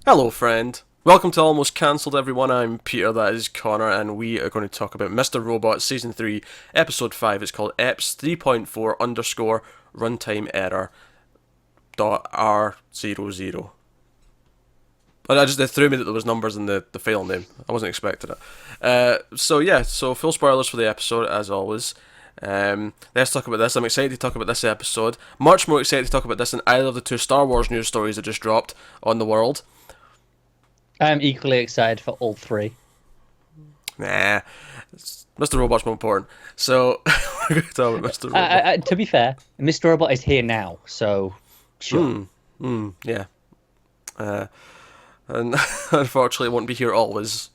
Hello, friend. Welcome to Almost Cancelled, everyone. I'm Peter, that is Connor, and we are going to talk about Mr. Robot Season 3, Episode 5. It's called EPS 3.4 underscore runtime error dot R00. But it threw me that there was numbers in the file name. I wasn't expecting it. So full spoilers for the episode, as always. Let's talk about this. I'm excited to talk about this episode. Much more excited to talk about this than either of the two Star Wars news stories that just dropped on the world. I'm equally excited for all three. Nah, Mr. Robot's more important. So, we're going to talk about Mr. Robot. To be fair, Mr. Robot is here now, so sure. Yeah. And unfortunately, it won't be here always,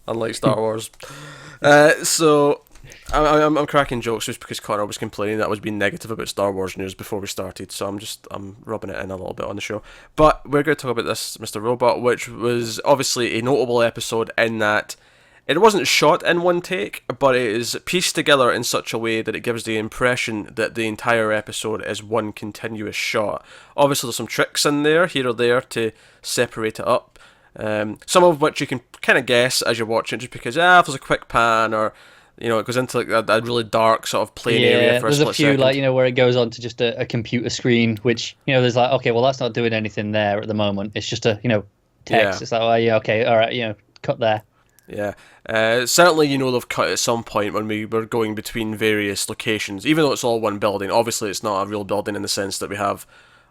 unlike Star Wars. I'm cracking jokes just because Connor was complaining that I was being negative about Star Wars news before we started, so I'm rubbing it in a little bit on the show. But we're going to talk about this Mr. Robot, which was obviously a notable episode in that it wasn't shot in one take, but it is pieced together in such a way that it gives the impression that the entire episode is one continuous shot. Obviously, there's some tricks in there, here or there, to separate it up. Some of which you can kind of guess as you're watching, just because if there's a quick pan or it goes into like a really dark sort of plain area for a there's split a few second. where it goes on to just a computer screen, which there's okay, well that's not doing anything there at the moment. It's just a text. Yeah. It's like, oh yeah, okay, all right, cut there. Yeah. Certainly, they've cut at some point when we were going between various locations, even though it's all one building. Obviously, it's not a real building in the sense that we have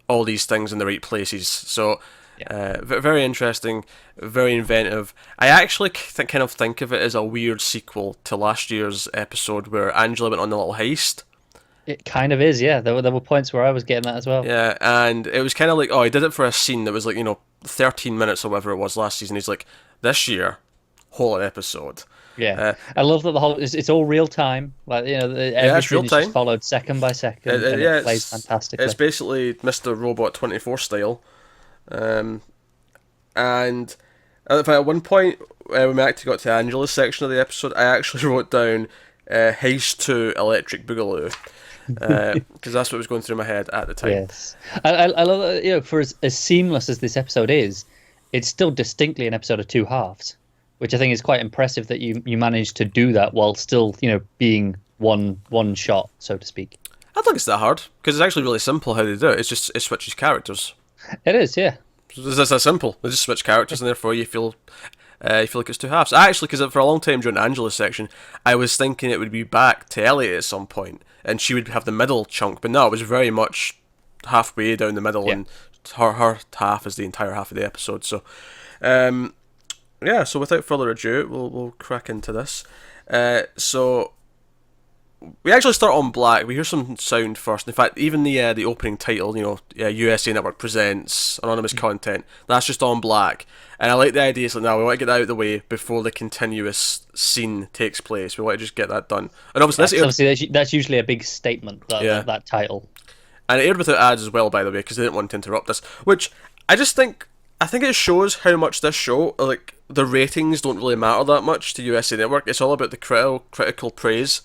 all these things in the right places. So, very interesting, very inventive. I actually kind of think of it as a weird sequel to last year's episode where Angela went on the little heist. It kind of is, yeah. There were points where I was getting that as well. Yeah, and it was kind of like, he did it for a scene that was like, 13 minutes or whatever it was last season. He's like, this year, whole episode. Yeah, I love that the whole it's all real time. Like it's real everything is time. just followed second by second, and it plays fantastically. It's basically Mr. Robot 24 style. And at one point, when we actually got to Angela's section of the episode, I actually wrote down Heist to Electric Boogaloo. Because that's what was going through my head at the time. Yes, I love that. For as seamless as this episode is, it's still distinctly an episode of two halves, which I think is quite impressive that you managed to do that while still being one shot, so to speak. I don't think it's that hard because it's actually really simple how they do it. It's just it switches characters. It is, yeah. It's that simple. They just switch characters, and therefore you feel like it's two halves. Actually, because for a long time during Angela's section, I was thinking it would be back to Elliot at some point, and she would have the middle chunk. But no, it was very much halfway down the middle, and her half is the entire half of the episode. So, so without further ado, we'll crack into this. So we actually start on black. We hear some sound first. In fact, even the opening title, USA Network presents anonymous content. That's just on black, and I like the idea. So now we want to get that out of the way before the continuous scene takes place. We want to just get that done. And obviously that's usually a big statement. That title. And it aired without ads as well, by the way, because they didn't want to interrupt this. Which I think it shows how much this show, like the ratings, don't really matter that much to USA Network. It's all about the critical praise.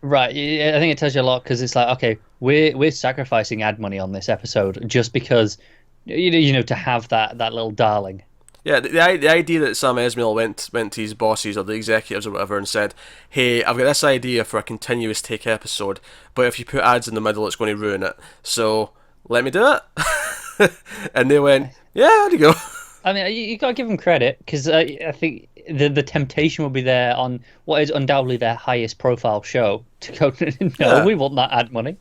Right, I think it tells you a lot because it's like, okay, we're sacrificing ad money on this episode just because, to have that little darling. Yeah, the idea that Sam Esmail went to his bosses or the executives or whatever and said, "Hey, I've got this idea for a continuous take episode, but if you put ads in the middle, it's going to ruin it. So let me do it." And they went, "Yeah, there you go." I mean, you got to give them credit because I think the temptation will be there on what is undoubtedly their highest profile show to go, no, we want that ad money.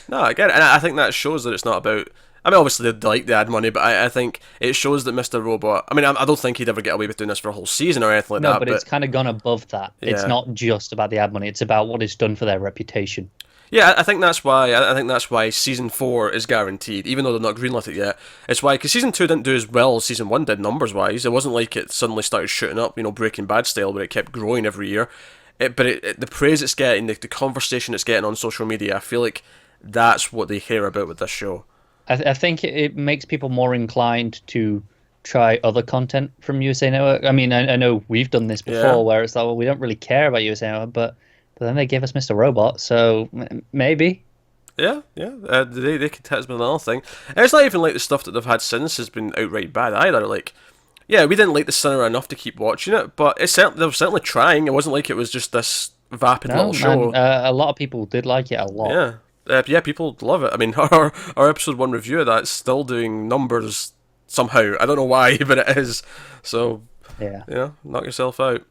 No, I get it. And I think that shows that it's not about... I mean, obviously they like the ad money, but I think it shows that Mr. Robot... I mean, I don't think he'd ever get away with doing this for a whole season or anything like that. No, but it's kind of gone above that. Yeah. It's not just about the ad money. It's about what it's done for their reputation. Yeah, I think that's why season 4 is guaranteed, even though they're not greenlit it yet. It's why, because season 2 didn't do as well as season 1 did numbers wise. It wasn't like it suddenly started shooting up, Breaking Bad style, where it kept growing every year. But the praise it's getting, the conversation it's getting on social media, I feel like that's what they care about with this show. I think it makes people more inclined to try other content from USA Network. I mean, I know we've done this before, where it's like, well, we don't really care about USA Network, but then they gave us Mr. Robot, so maybe. Yeah. They could hit us with another thing. And it's not even like the stuff that they've had since has been outright bad either. Like, yeah, we didn't like the cinema enough to keep watching it, but they were certainly trying. It wasn't like it was just this vapid No, little show. man, a lot of people did like it a lot. Yeah. Yeah, people love it. I mean, our episode 1 review of that's still doing numbers somehow. I don't know why, but it is. So, Yeah. knock yourself out.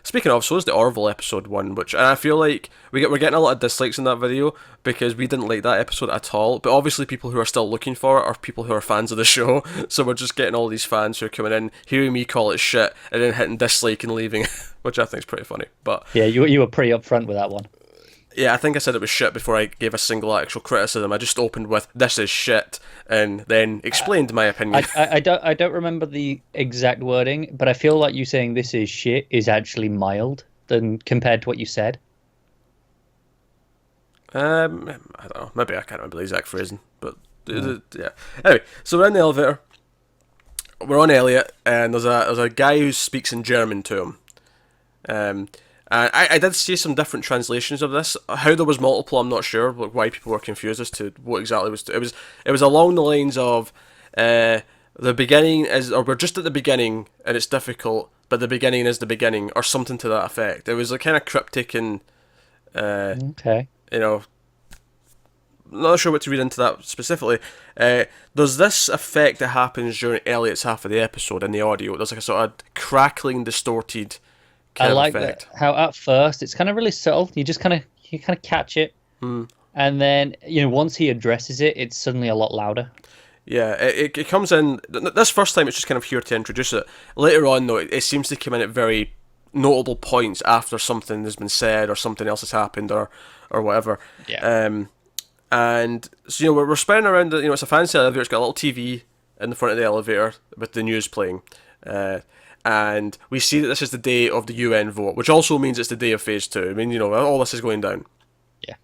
Speaking of, so is the Orville episode 1, which, and I feel like we're getting a lot of dislikes in that video because we didn't like that episode at all. But obviously, people who are still looking for it are people who are fans of the show. So we're just getting all these fans who are coming in, hearing me call it shit, and then hitting dislike and leaving, which I think is pretty funny. But yeah, you were pretty upfront with that one. yeah, I think I said it was shit before I gave a single actual criticism. I just opened with "this is shit" and then explained my opinion. I don't remember the exact wording, but I feel like you saying "this is shit" is actually mild than compared to what you said. I don't know. Maybe I can't remember the exact phrasing, but yeah. Anyway, so we're in the elevator. We're on Elliot, and there's a guy who speaks in German to him. And I did see some different translations of this. How there was multiple, I'm not sure. Like why people were confused as to what exactly was. It was along the lines of the beginning is, or we're just at the beginning and it's difficult, but the beginning is the beginning, or something to that effect. It was a kind of cryptic and Okay. Not sure what to read into that specifically. There's this effect that happens during Elliot's half of the episode in the audio. There's like a sort of crackling, distorted kind I of like effect. that, how at first it's kind of really subtle. You kind of catch it, and then once he addresses it, it's suddenly a lot louder. Yeah, it comes in. This first time it's just kind of here to introduce it. Later on, though, it seems to come in at very notable points after something has been said or something else has happened or whatever. Yeah. And so we're spinning around. It's a fancy elevator. It's got a little TV in the front of the elevator with the news playing. And we see that this is the day of the UN vote, which also means it's the day of Phase 2. I mean, all this is going down. Yeah.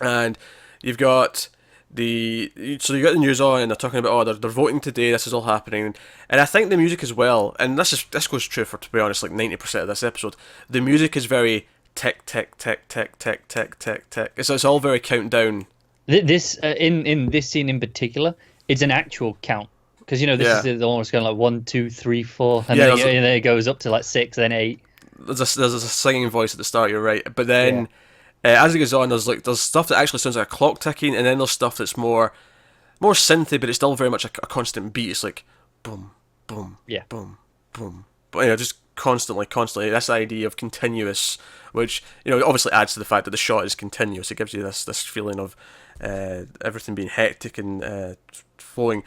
And you've got you got the news on, and they're talking about, they're voting today, this is all happening. And I think the music as well, and this goes true for, to be honest, like 90% of this episode, the music is very tick, tick, tick, tick, tick, tick, tick, tick. It's all very countdown. This in this scene in particular, it's an actual count. Because this is almost going like 1, 2, 3, 4, and then it goes up to like 6, then 8. There's a singing voice at the start. You're right, but then as it goes on, there's stuff that actually sounds like a clock ticking, and then there's stuff that's more synthy, but it's still very much a constant beat. It's like boom, boom, boom, boom, but just constantly. This idea of continuous, which obviously adds to the fact that the shot is continuous. It gives you this feeling of everything being hectic and flowing.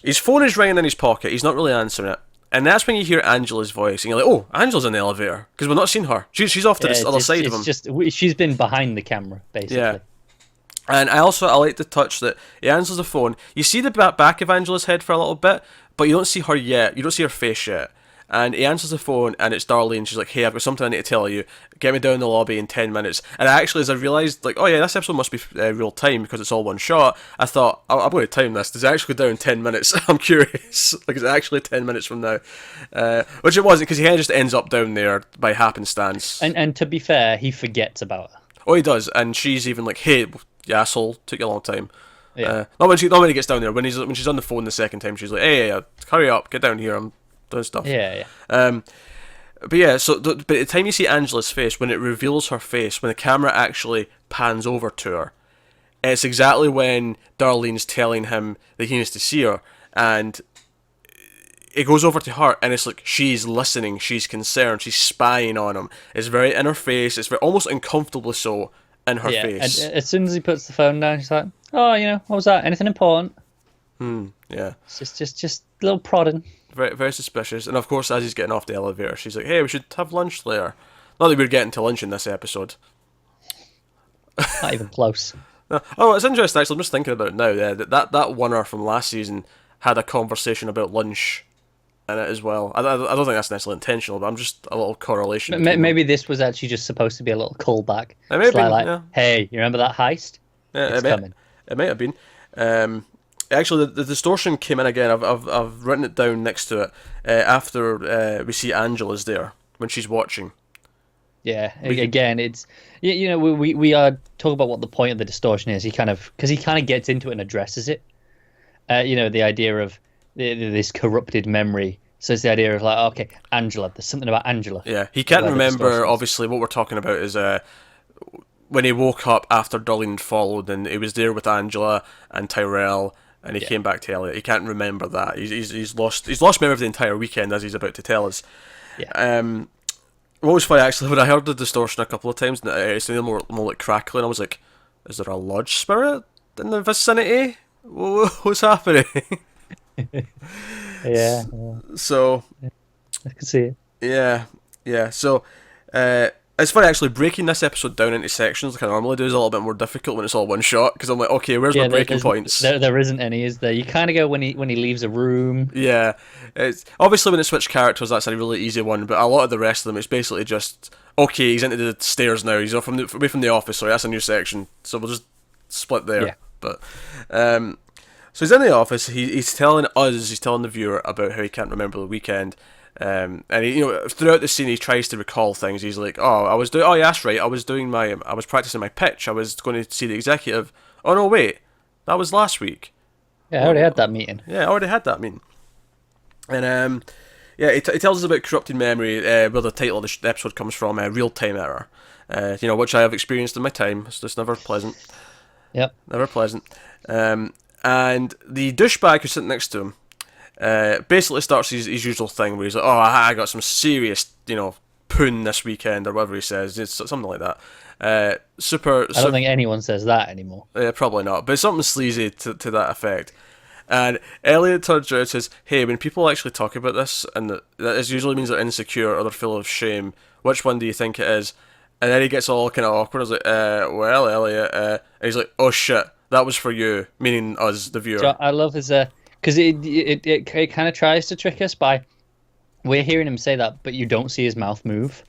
His phone is ringing in his pocket. He's not really answering it. And that's when you hear Angela's voice. And you're like, oh, Angela's in the elevator. Because we've not seen her. She's off to the other side of him. She's been behind the camera, basically. Yeah. And I like the touch that he answers the phone. You see the back of Angela's head for a little bit, but you don't see her yet. You don't see her face yet. And he answers the phone, and it's Darlene. She's like, hey, I've got something I need to tell you. Get me down in the lobby in 10 minutes. And actually, as I realised, like, oh yeah, this episode must be real time because it's all one shot, I thought, I'm going to time this. Does it actually go down in 10 minutes? I'm curious. Like, is it actually 10 minutes from now? Which it wasn't, because he kind of just ends up down there by happenstance. And to be fair, he forgets about her. Oh, he does. And she's even like, hey, you asshole, took you a long time. Yeah. Not when he gets down there. When she's on the phone the second time, she's like, hey, hurry up, get down here, I'm doing stuff. Yeah. But yeah, but at the time you see Angela's face, when it reveals her face, when the camera actually pans over to her, it's exactly when Darlene's telling him that he needs to see her, and it goes over to her, and it's like she's listening, she's concerned, she's spying on him. It's very in her face, it's very almost uncomfortably so in her face. And as soon as he puts the phone down, she's like, oh, what was that? Anything important? Yeah. It's just a little prodding. Very, very suspicious. And of course, as he's getting off the elevator, she's like, hey, we should have lunch later. Not that we're getting to lunch in this episode. Not even close. No. Oh, it's interesting, actually. I'm just thinking about it now. That one-er from last season had a conversation about lunch in it as well. I don't think that's necessarily intentional, but I'm just a little correlation. Maybe this was actually just supposed to be a little callback. It may have been, like, hey, you remember that heist? Yeah, it's coming. It might have been. Actually, the distortion came in again. I've written it down next to it after we see Angela's there when she's watching. Yeah, again, it's we are talking about what the point of the distortion is. Because he kind of gets into it and addresses it. The idea of this corrupted memory. So it's the idea of like, okay, Angela. There's something about Angela. Yeah, he can't where the remember. distortion is. Obviously, what we're talking about is when he woke up after Darlene followed, and he was there with Angela and Tyrell, and he came back to Elliot. He can't remember that. He's lost memory of the entire weekend, as he's about to tell us. Yeah. What was funny actually, when I heard the distortion a couple of times, it sounded more like crackling. I was like, "Is there a lodge spirit in the vicinity? What's happening?" Yeah. So, I can see it. yeah. So, it's funny actually, breaking this episode down into sections like I normally do is a little bit more difficult when it's all one shot, because I'm like, okay, where's my breaking points? There isn't any, is there? You kind of go when he leaves a room. Yeah, it's obviously when it switch characters, that's a really easy one, but a lot of the rest of them, it's basically just, okay, he's into the stairs now, he's away from the office, so that's a new section, so we'll just split there. Yeah. But so he's in the office, he's telling the viewer about how he can't remember the weekend. And he, throughout the scene, he tries to recall things. He's like, yeah, that's right. I was practicing my pitch. I was going to see the executive. Oh no, wait, that was last week. Yeah, I already had that meeting. Yeah, I already had that meeting. And he tells us about corrupted memory, where the title of the episode comes from, real time error. Which I have experienced in my time. It's just never pleasant. Yep. Never pleasant. And the douchebag who's sitting next to him. Basically starts his usual thing where he's like, I got some serious, poon this weekend, or whatever he says. It's something like that. I don't think anyone says that anymore. Yeah, probably not, but it's something sleazy to that effect. And Elliot turns around and says, hey, when people actually talk about this, and that usually means they're insecure or they're full of shame, which one do you think it is? And then he gets all kind of awkward. I was like, well, Elliot, and he's like, oh shit, that was for you, meaning us, the viewer. So I love his because it kind of tries to trick us by we're hearing him say that, but you don't see his mouth move.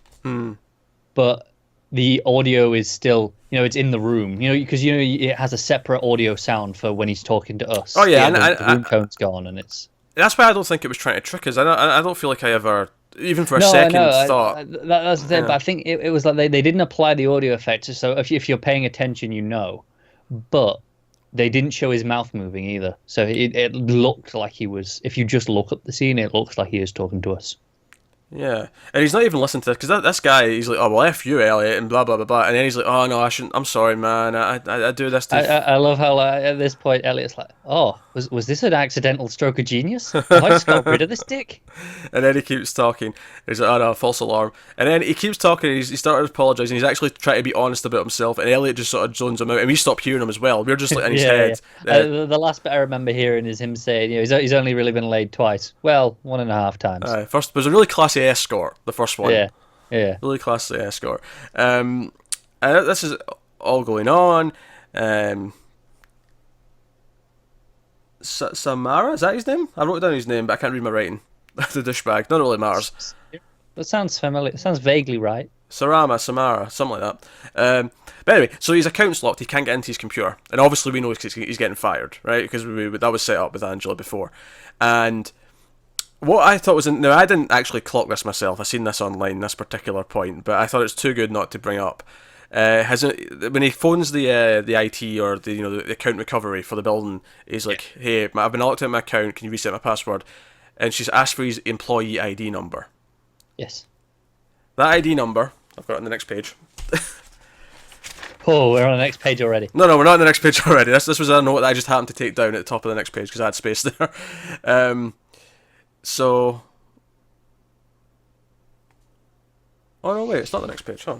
But the audio is still, it's in the room, because it has a separate audio sound for when he's talking to us. Oh yeah, the room tone's gone, and it's. That's why I don't think it was trying to trick us. I don't feel like I ever, even for a second, thought. That's the thing, but I think it was like they didn't apply the audio effects. So if you're paying attention, but. They didn't show his mouth moving either, so it looked like he was. If you just look at the scene, it looks like he is talking to us. Yeah, and he's not even listening to this, because this guy, he's like, oh well, F you, Elliot, and blah blah blah blah, and then he's like, oh no, I shouldn't. I'm sorry, man. I do this. I love how at this point Elliot's like, oh, was this an accidental stroke of genius? Have I just got rid of this dick? And then he keeps talking. He's like, oh no, false alarm. And then he keeps talking. He started apologising. He's actually trying to be honest about himself. And Elliot just sort of zones him out, and we stop hearing him as well. We're just like in his head. Yeah. The last bit I remember hearing is him saying, he's only really been laid twice. Well, 1.5 times. First was a really classy escort. The first one. Yeah. Really classy escort. And this is all going on. Samara, is that his name? I wrote down his name, but I can't read my writing. The douchebag. Not really matters. That sounds familiar. It sounds vaguely right. Samara, something like that. But anyway, so his account's locked. He can't get into his computer, and obviously we know he's getting fired, right? Because that was set up with Angela before. And what I thought was now I didn't actually clock this myself. I seen this online, this particular point, but I thought it's too good not to bring up. When he phones the IT or the account recovery for the building, he's like, "Hey, I've been locked out of my account. Can you reset my password?" And she's asked for his employee ID number. Yes. That ID number, I've got it on the next page. Oh, we're on the next page already. No, we're not on the next page already. This was a note that I just happened to take down at the top of the next page because I had space there. So. Oh no! Wait, it's not the next page. Huh?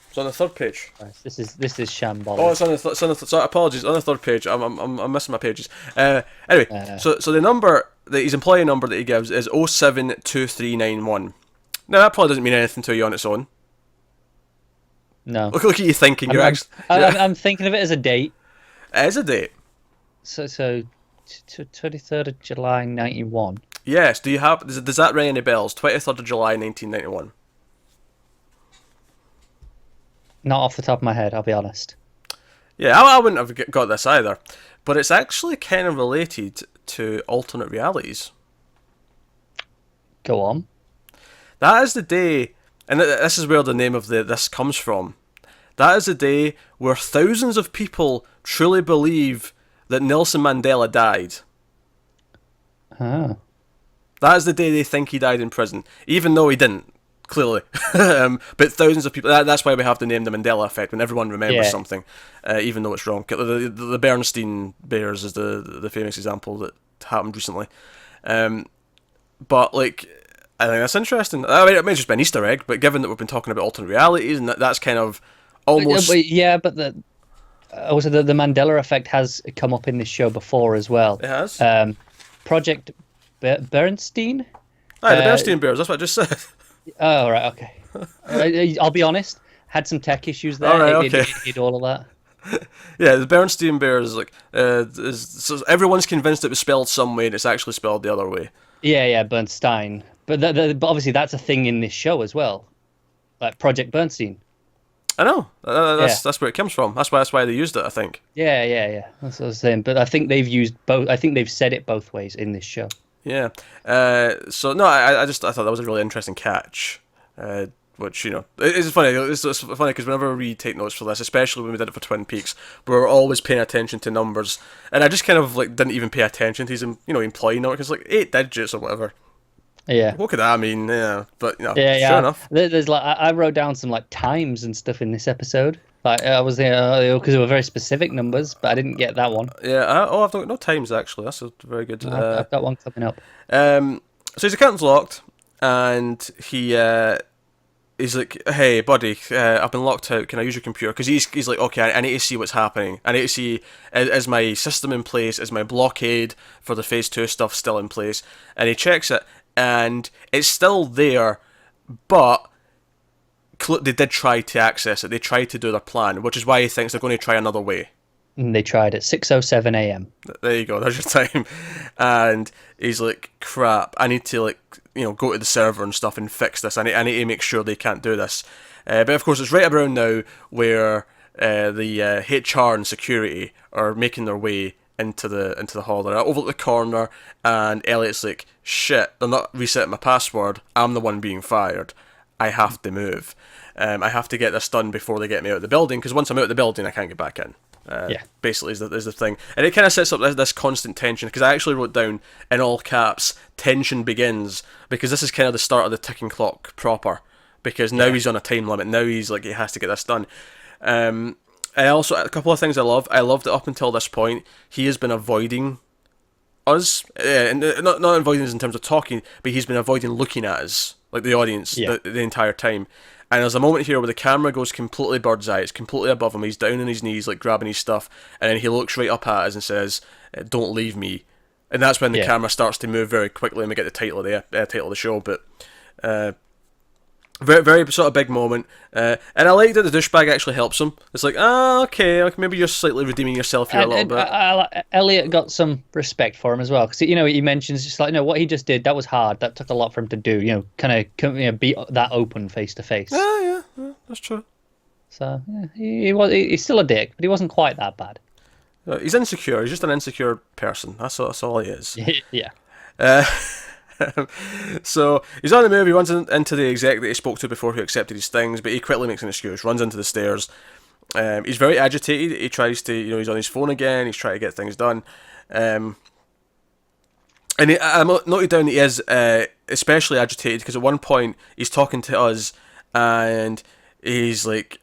It's on the third page. Right, this is shambolic. Oh, it's on the sorry, apologies. On the third page, I'm missing my pages. Anyway, so the number, his employee number that he gives is 072391. Now that probably doesn't mean anything to you on its own. No. Look at you thinking. I'm thinking of it as a date. It is a date. So 23rd of July 91. Yes. Does that ring any bells? 23rd of July 1991. Not off the top of my head, I'll be honest. Yeah, I wouldn't have got this either, but it's actually kind of related to alternate realities. Go on. That is the day and this is where the name of this comes from. That is the day where thousands of people truly believe that Nelson Mandela died. Ah. That is the day they think he died in prison, even though he didn't, clearly. But thousands of people. That's why we have the name the Mandela effect, when everyone remembers something, even though it's wrong. The Bernstein Bears is the famous example that happened recently. But like, I think that's interesting. I mean, it may just be an Easter egg, but given that we've been talking about alternate realities, and that's kind of almost. But also the Mandela effect has come up in this show before as well. It has. Project Bernstein. The Bernstein Bears. That's what I just said. Oh, right, okay. I'll be honest, had some tech issues there. All right, okay. It did all of that. Yeah, the Bernstein Bears, like, so everyone's convinced it was spelled some way, and it's actually spelled the other way. Yeah, Bernstein. But but obviously that's a thing in this show as well, like Project Bernstein. I know. That's where it comes from. That's why they used it, I think. Yeah. That's what I was saying. But I think they've used both. I think they've said it both ways in this show. Yeah. So no, I thought that was a really interesting catch. Which, you know, it's funny. It's funny because whenever we take notes for this, especially when we did it for Twin Peaks, we're always paying attention to numbers, and I just kind of like didn't even pay attention to his, employee number, because like 8 digits or whatever. Yeah. What could that mean? Yeah, but sure enough. There's like I wrote down some like times and stuff in this episode. Like I was there because they were very specific numbers, but I didn't get that one. Yeah. I've got no times actually. That's a very good. I've got one coming up. So his account's locked, and he's like, "Hey, buddy, I've been locked out. Can I use your computer?" Because he's like, "Okay, I need to see what's happening. I need to see is my system in place? Is my blockade for the Phase 2 stuff still in place?" And he checks it, and it's still there, but they did try to access it. They tried to do their plan, which is why he thinks they're going to try another way. And they tried at 6:07 a.m. There you go. There's your time. And he's like, "Crap! I need to go to the server and stuff and fix this. I need to make sure they can't do this." But of course, it's right around now where the HR and security are making their way into the hall. They're over at the corner, and Elliot's like, "Shit! They're not resetting my password. I'm the one being fired. I have to move. I have to get this done before they get me out of the building, because once I'm out of the building, I can't get back in." Basically is the thing, and it kind of sets up this constant tension, because I actually wrote down in all caps, "tension begins," because this is kind of the start of the ticking clock proper, because now he's on a time limit. Now he's like, he has to get this done. And also, a couple of things I love that up until this point he has been avoiding us, and not avoiding us in terms of talking, but he's been avoiding looking at us, like the audience, the entire time. And there's a moment here where the camera goes completely bird's eye. It's completely above him. He's down on his knees, like grabbing his stuff, and then he looks right up at us and says, "Don't leave me." And that's when the camera starts to move very quickly, and we get the title of the show. But very, very sort of big moment. And I like that the douchebag actually helps him. It's like, okay, maybe you're slightly redeeming yourself here a little bit. Elliot got some respect for him as well, because he mentions just like, what he just did, that was hard. That took a lot for him to do. Kind of be that open face to face. Yeah, that's true. So he's still a dick, but he wasn't quite that bad. He's insecure. He's just an insecure person. That's all he is. Yeah. So he's on the move. He runs into the exec that he spoke to before, who accepted his things, but he quickly makes an excuse, runs into the stairs. He's very agitated. He tries to, he's on his phone again. He's trying to get things done. And I noted down that he is especially agitated because at one point he's talking to us and he's like,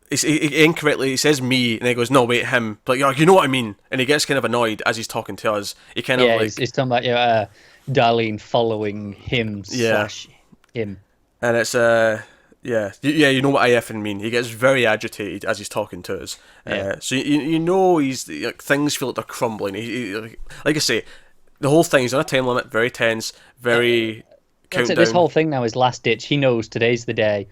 he incorrectly, he says me, and he goes, "No, wait, him." But you know what I mean. And he gets kind of annoyed as he's talking to us. He kind of like, he's talking about Darlene following him / him. And it's you know what I effing mean. He gets very agitated as he's talking to us. So he's like, things feel like they're crumbling. He like I say, the whole thing, he's on a time limit, very tense, very countdown. This whole thing now is last ditch. He knows today's the day.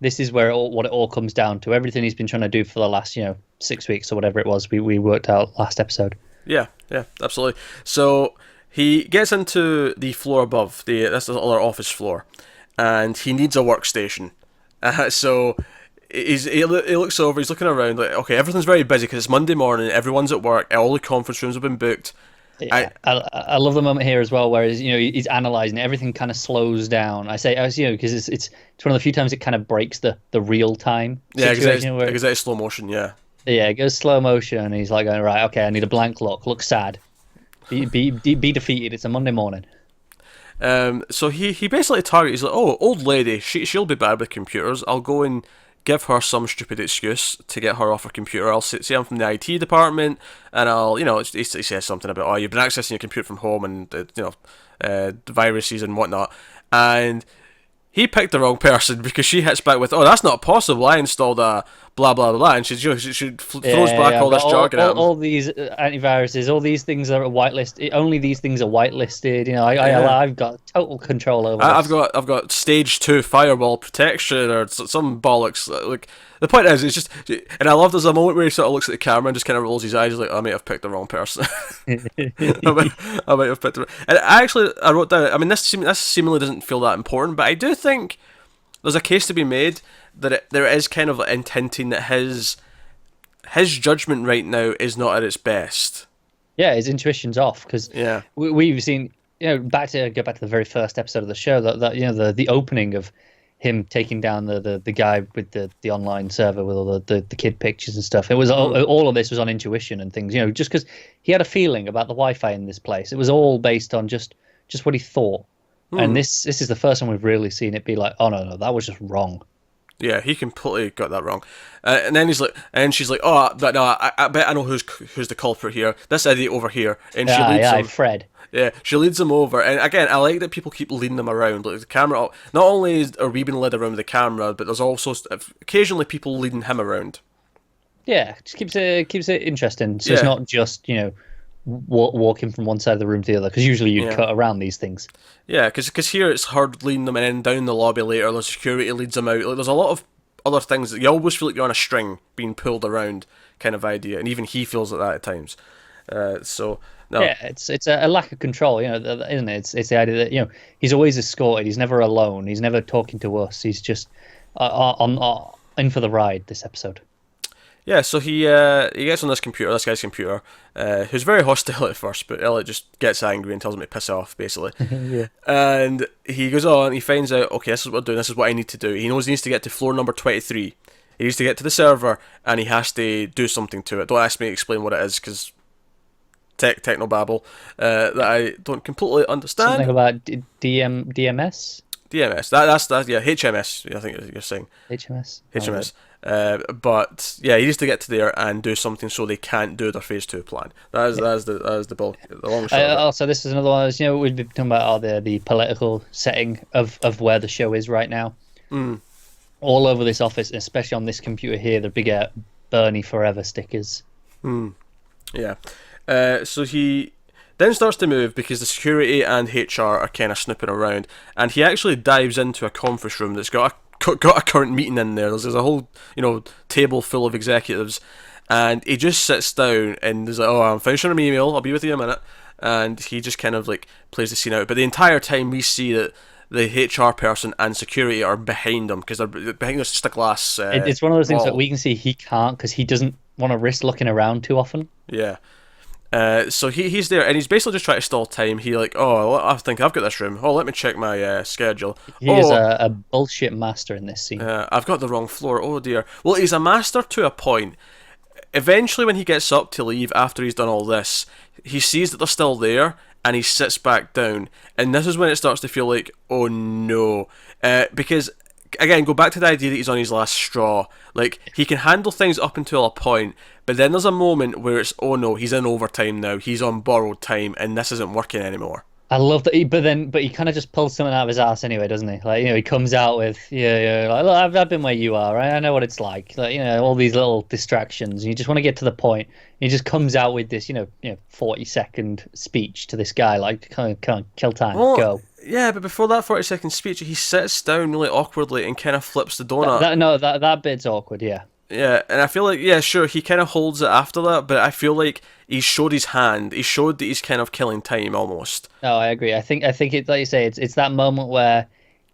This is what it all comes down to. Everything he's been trying to do for the last 6 weeks or whatever it was we worked out last episode. Yeah, absolutely. So he gets into the floor above, that's the other office floor, and he needs a workstation. So he looks over, he's looking around, like, okay, everything's very busy because it's Monday morning, everyone's at work, all the conference rooms have been booked. Yeah, I love the moment here as well, where he's analyzing it. Everything kind of slows down. I say, as because it's one of the few times it kind of breaks the real time Yeah, situation where exactly slow motion. Yeah. yeah, it goes slow motion, and he's like going right, okay, I need a blank look sad, be defeated. It's a Monday morning. So he basically targets. He's like, oh, old lady, she'll be bad with computers. I'll go and give her some stupid excuse to get her off her computer. I'll say I'm from the IT department, and I'll, he says something about, oh, you've been accessing your computer from home, and viruses and whatnot, and he picked the wrong person because she hits back with, "Oh, that's not possible. I installed a blah blah blah," and she throws back all this jargon at him. All these antiviruses, all these things are whitelisted. Only these things are whitelisted. I've got total control over this. I've got stage 2 firewall protection or some bollocks. Like, the point is, it's just, and I love there's a moment where he sort of looks at the camera and just kind of rolls his eyes. He's like, I might have picked the wrong person. I might have picked the. And I wrote down. I mean, this seemingly doesn't feel that important, but I do think there's a case to be made that there is kind of hinting that his judgment right now is not at its best. Yeah, his intuition's off because yeah, we've seen go back to the very first episode of the show that the opening of him taking down the guy with the online server with all the kid pictures and stuff. It was all of this was on intuition and things, just because he had a feeling about the Wi-Fi in this place. It was all based on just what he thought. And this is the first time we've really seen it be like, oh no, that was just wrong. Yeah, he completely got that wrong. And then she's like, oh, but no, I bet I know who's the culprit here. This idiot over here. And she leads him. Fred. Yeah, she leads him over, and again, I like that people keep leading them around. Like the camera, not only are we being led around with the camera, but there's also occasionally people leading him around. Yeah, just keeps it interesting. So it's not just walking from one side of the room to the other, because usually you'd cut around these things. Yeah, because here it's her leading them, and then down the lobby later, the security leads them out. Like, there's a lot of other things that you always feel like you're on a string being pulled around, kind of idea, and even he feels like that at times. So. No. Yeah, it's a lack of control, isn't it? It's the idea that he's always escorted. He's never alone. He's never talking to us. He's just in for the ride this episode. Yeah, so he gets on this guy's computer, who's very hostile at first, but Elliot just gets angry and tells him to piss off, basically. Yeah. And he goes on. He finds out, okay, this is what I'm doing. This is what I need to do. He knows he needs to get to floor number 23. He needs to get to the server, and he has to do something to it. Don't ask me to explain what it is, because technobabble that I don't completely understand. Something about DMS? DMS. That's yeah, HMS, I think you're saying. HMS. But yeah, he needs to get to there and do something so they can't do their phase 2 plan. That is the bulk, the long shot. Also, this is another one. We've been talking about the political setting of where the show is right now. All over this office, especially on this computer here, the big Bernie Forever stickers. Yeah. So he then starts to move because the security and HR are kind of snooping around, and he actually dives into a conference room that's got a current meeting in there. There's a whole table full of executives, and he just sits down and is like, "Oh, I'm finishing an email. I'll be with you in a minute." And he just kind of like plays the scene out. But the entire time we see that the HR person and security are behind him because they're behind just a glass. It's one of those things wall. that we can see he can't because he doesn't want to risk looking around too often. Yeah. So he's there, and he's basically just trying to stall time. He like, oh, I think I've got this room. Oh, let me check my schedule. He is a bullshit master in this scene. I've got the wrong floor. Oh dear. Well, he's a master to a point. Eventually, when he gets up to leave after he's done all this, he sees that they're still there, and he sits back down. And this is when it starts to feel like, oh no, because again, go back to the idea that he's on his last straw. Like, he can handle things up until a point, but then there's a moment where it's, oh no, he's in overtime now, he's on borrowed time, and this isn't working anymore. I love that, but he kind of just pulls something out of his ass anyway, doesn't he? Like, he comes out with, like, look, I've been where you are, right? I know what it's like all these little distractions. You just want to get to the point. He just comes out with this, 40-second speech to this guy, like, come on, kill time, go. Yeah, but before that 40-second speech, he sits down really awkwardly and kind of flips the donut. That bit's awkward, yeah. Yeah, and I feel like, yeah, sure, he kind of holds it after that, but I feel like he showed his hand. He showed that he's kind of killing time, almost. No, I agree. I think it, like you say, it's that moment where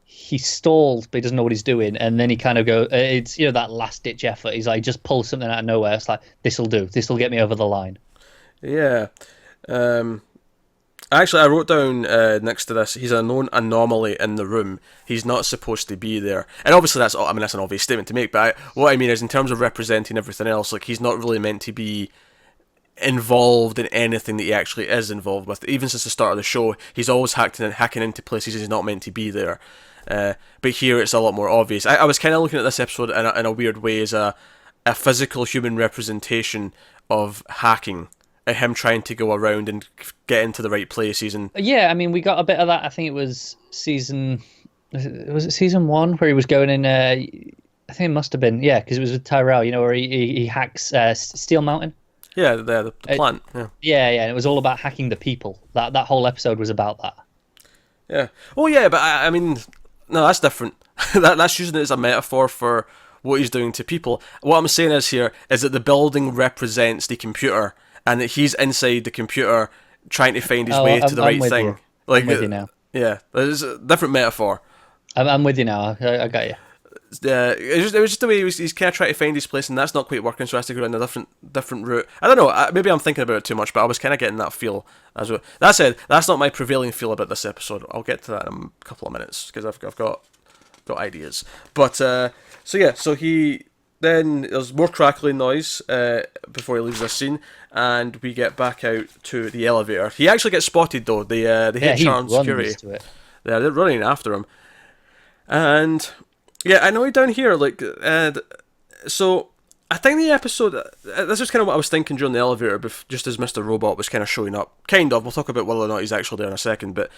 he stalls, but he doesn't know what he's doing, and then he kind of goes, it's, that last-ditch effort. He's like, just pull something out of nowhere. It's like, this'll do. This'll get me over the line. Yeah. Actually, I wrote down next to this, he's a known anomaly in the room. He's not supposed to be there. And obviously that's an obvious statement to make, but what I mean is in terms of representing everything else, like he's not really meant to be involved in anything that he actually is involved with. Even since the start of the show, he's always hacking into places he's not meant to be there. But here it's a lot more obvious. I was kind of looking at this episode in a weird way as a physical human representation of hacking. Him trying to go around and get into the right places and Yeah, I mean, we got a bit of that. I think it was season one where he was going in. I think it must have been, yeah, because it was with Tyrell. You know, where he hacks Steel Mountain. yeah, the plant. Yeah. Yeah, and it was all about hacking the people. That whole episode was about that. Yeah. Oh yeah, but I mean, no, that's different. That's using it as a metaphor for what he's doing to people. What I'm saying is that the building represents the computer, and that he's inside the computer trying to find his way to the right thing. You. Like, I'm with you now. Yeah, it's a different metaphor. I'm with you now. I got you. It was just the way he's kind of trying to find his place, and that's not quite working, so he has to go down a different route. I don't know, maybe I'm thinking about it too much, but I was kind of getting that feel as well. That said, that's not my prevailing feel about this episode. I'll get to that in a couple of minutes, because I've got ideas. But, so he... Then there's more crackling noise before he leaves this scene, and we get back out to the elevator. He actually gets spotted, though, the HR and security. They're running after him. And... yeah, I know down here, like, so I think the episode, this is kind of what I was thinking during the elevator, just as Mr. Robot was kind of showing up. Kind of, we'll talk about whether or not he's actually there in a second, but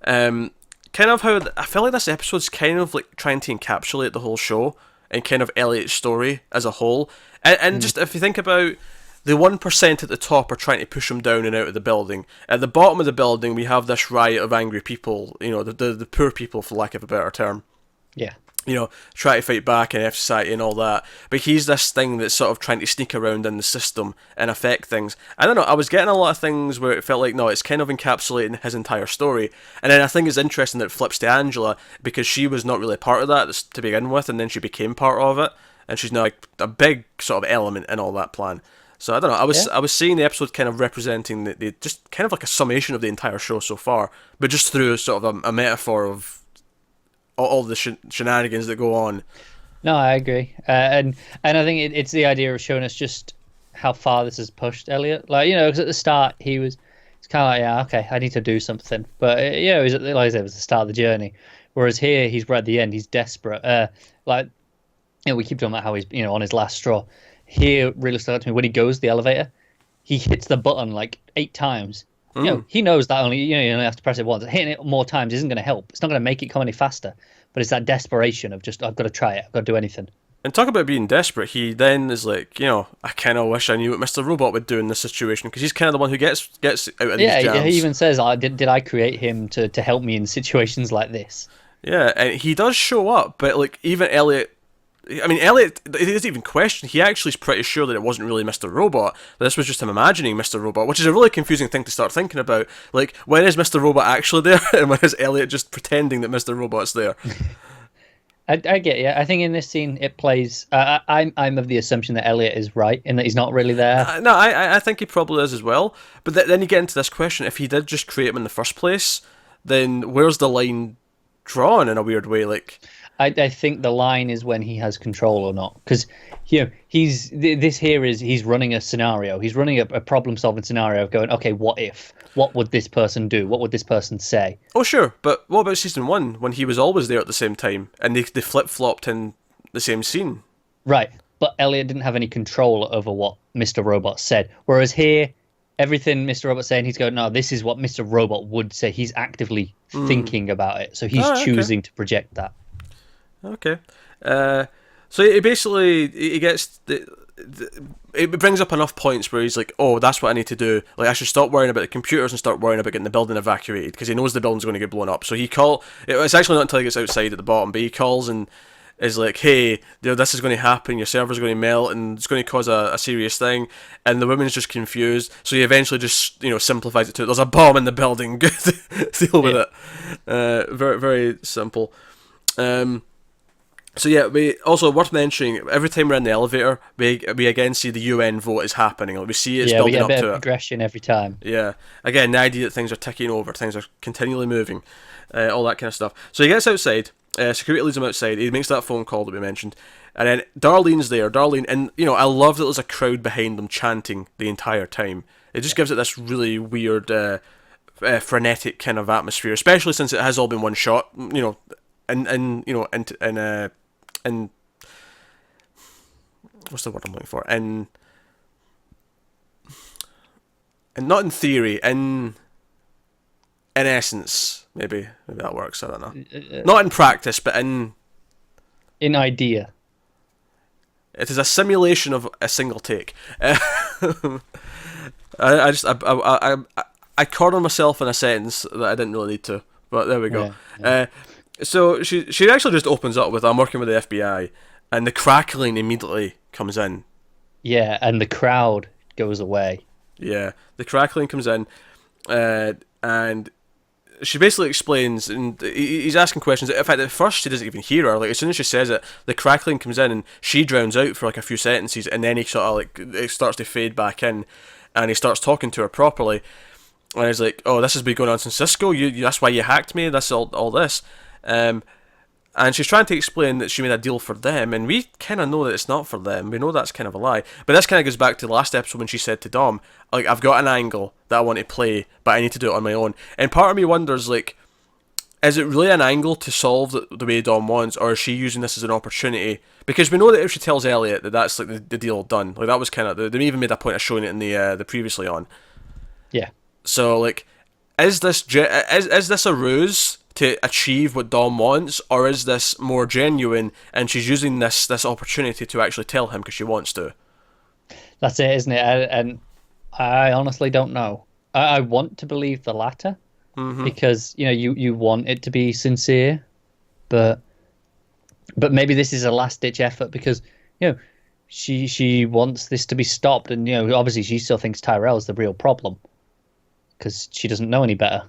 kind of how, I feel like this episode's kind of like trying to encapsulate the whole show and kind of Elliot's story as a whole. And just, if you think about, the 1% at the top are trying to push him down and out of the building. At the bottom of the building, we have this riot of angry people, you know, the poor people, for lack of a better term. Yeah. You know, try to fight back in F society and all that. But he's this thing that's sort of trying to sneak around in the system and affect things. I don't know, I was getting a lot of things where it felt like, no, it's kind of encapsulating his entire story. And then I think it's interesting that it flips to Angela, because she was not really part of that to begin with, and then she became part of it. And she's now like a big sort of element in all that plan. So I don't know, I was seeing the episode kind of representing the just kind of like a summation of the entire show so far, but just through sort of a metaphor of all the shenanigans that go on. No, I agree, and I think it's the idea of showing us just how far this has pushed Elliot. Like, you know, because at the start it's kind of like, yeah, okay, I need to do something, but you know, like I said, it was the start of the journey. Whereas here, he's right at the end, he's desperate. Like, you know, we keep talking about how he's, you know, on his last straw. Here, really stood out to me when he goes to the elevator, he hits the button like 8 times. You know, he knows that you only have to press it once. Hitting it more times isn't going to help. It's not going to make it come any faster. But it's that desperation of just, I've got to try it. I've got to do anything. And talk about being desperate. He then is like, you know, I kind of wish I knew what Mr. Robot would do in this situation, because he's kind of the one who gets out of these jams. Yeah, he even says, did I create him to help me in situations like this? Yeah, and he does show up, but like even Elliot, Elliot, he doesn't even question. He actually is pretty sure that it wasn't really Mr. Robot, that this was just him imagining Mr. Robot, which is a really confusing thing to start thinking about. Like, when is Mr. Robot actually there, and when is Elliot just pretending that Mr. Robot's there? I get you. I think in this scene it plays. I'm of the assumption that Elliot is right in that he's not really there. No, I think he probably is as well. But then you get into this question: if he did just create him in the first place, then where's the line drawn in a weird way? Like, I think the line is when he has control or not, because you know he's running a scenario. He's running a problem-solving scenario of going, okay, what if? What would this person do? What would this person say? Oh, sure, but what about season 1 when he was always there at the same time and they flip-flopped in the same scene? Right, but Elliot didn't have any control over what Mr. Robot said, whereas here, everything Mr. Robot's saying, he's going, no, this is what Mr. Robot would say. He's actively thinking about it, so he's choosing to project that. Okay. So he basically, he gets it brings up enough points where he's like, oh, that's what I need to do. Like, I should stop worrying about the computers and start worrying about getting the building evacuated, because he knows the building's going to get blown up. So it's actually not until he gets outside at the bottom, but he calls and is like, hey, you know, this is going to happen, your server's going to melt and it's going to cause a serious thing. And the woman's just confused, so he eventually just, you know, simplifies it to, there's a bomb in the building, deal with it. Very, very simple. So yeah, we also worth mentioning every time we're in the elevator, we again see the UN vote is happening. Like we see it's Yeah, we building get a up bit of to it. progression every time. Yeah, again the idea that things are ticking over, things are continually moving, all that kind of stuff. So he gets outside. Security leads him outside. He makes that phone call that we mentioned, and then Darlene's there. Darlene, and I love that there's a crowd behind them chanting the entire time. It just gives it this really weird, frenetic kind of atmosphere, especially since it has all been one shot. And what's the word I'm looking for? And not in theory, in essence, maybe that works. I don't know. Not in practice, but In idea. it is a simulation of a single take. I cornered myself in a sentence that I didn't really need to, but there we go. Yeah. So she actually just opens up with, "I'm working with the FBI," and the crackling immediately comes in. Yeah, and the crowd goes away. Yeah, the crackling comes in, and she basically explains, and he's asking questions. In fact, at first she doesn't even hear her. Like as soon as she says it, the crackling comes in, and she drowns out for like a few sentences, and then he sort of like it starts to fade back in, and he starts talking to her properly, and he's like, "Oh, this has been going on since Cisco. That's why you hacked me. That's all this." And she's trying to explain that she made a deal for them, and we kind of know that it's not for them. We know that's kind of a lie. But this kind of goes back to the last episode when she said to Dom, like, "I've got an angle that I want to play, but I need to do it on my own." And part of me wonders, like, is it really an angle to solve the way Dom wants, or is she using this as an opportunity? Because we know that if she tells Elliot that that's like the deal done, like that was kind of they even made a point of showing it in the previously on. Yeah. So like, is this a ruse to achieve what Dom wants, or is this more genuine and she's using this opportunity to actually tell him because she wants to? That's it, isn't it? And I honestly don't know. I want to believe the latter because you want it to be sincere, but maybe this is a last ditch effort because she wants this to be stopped, and obviously she still thinks Tyrell's the real problem because she doesn't know any better.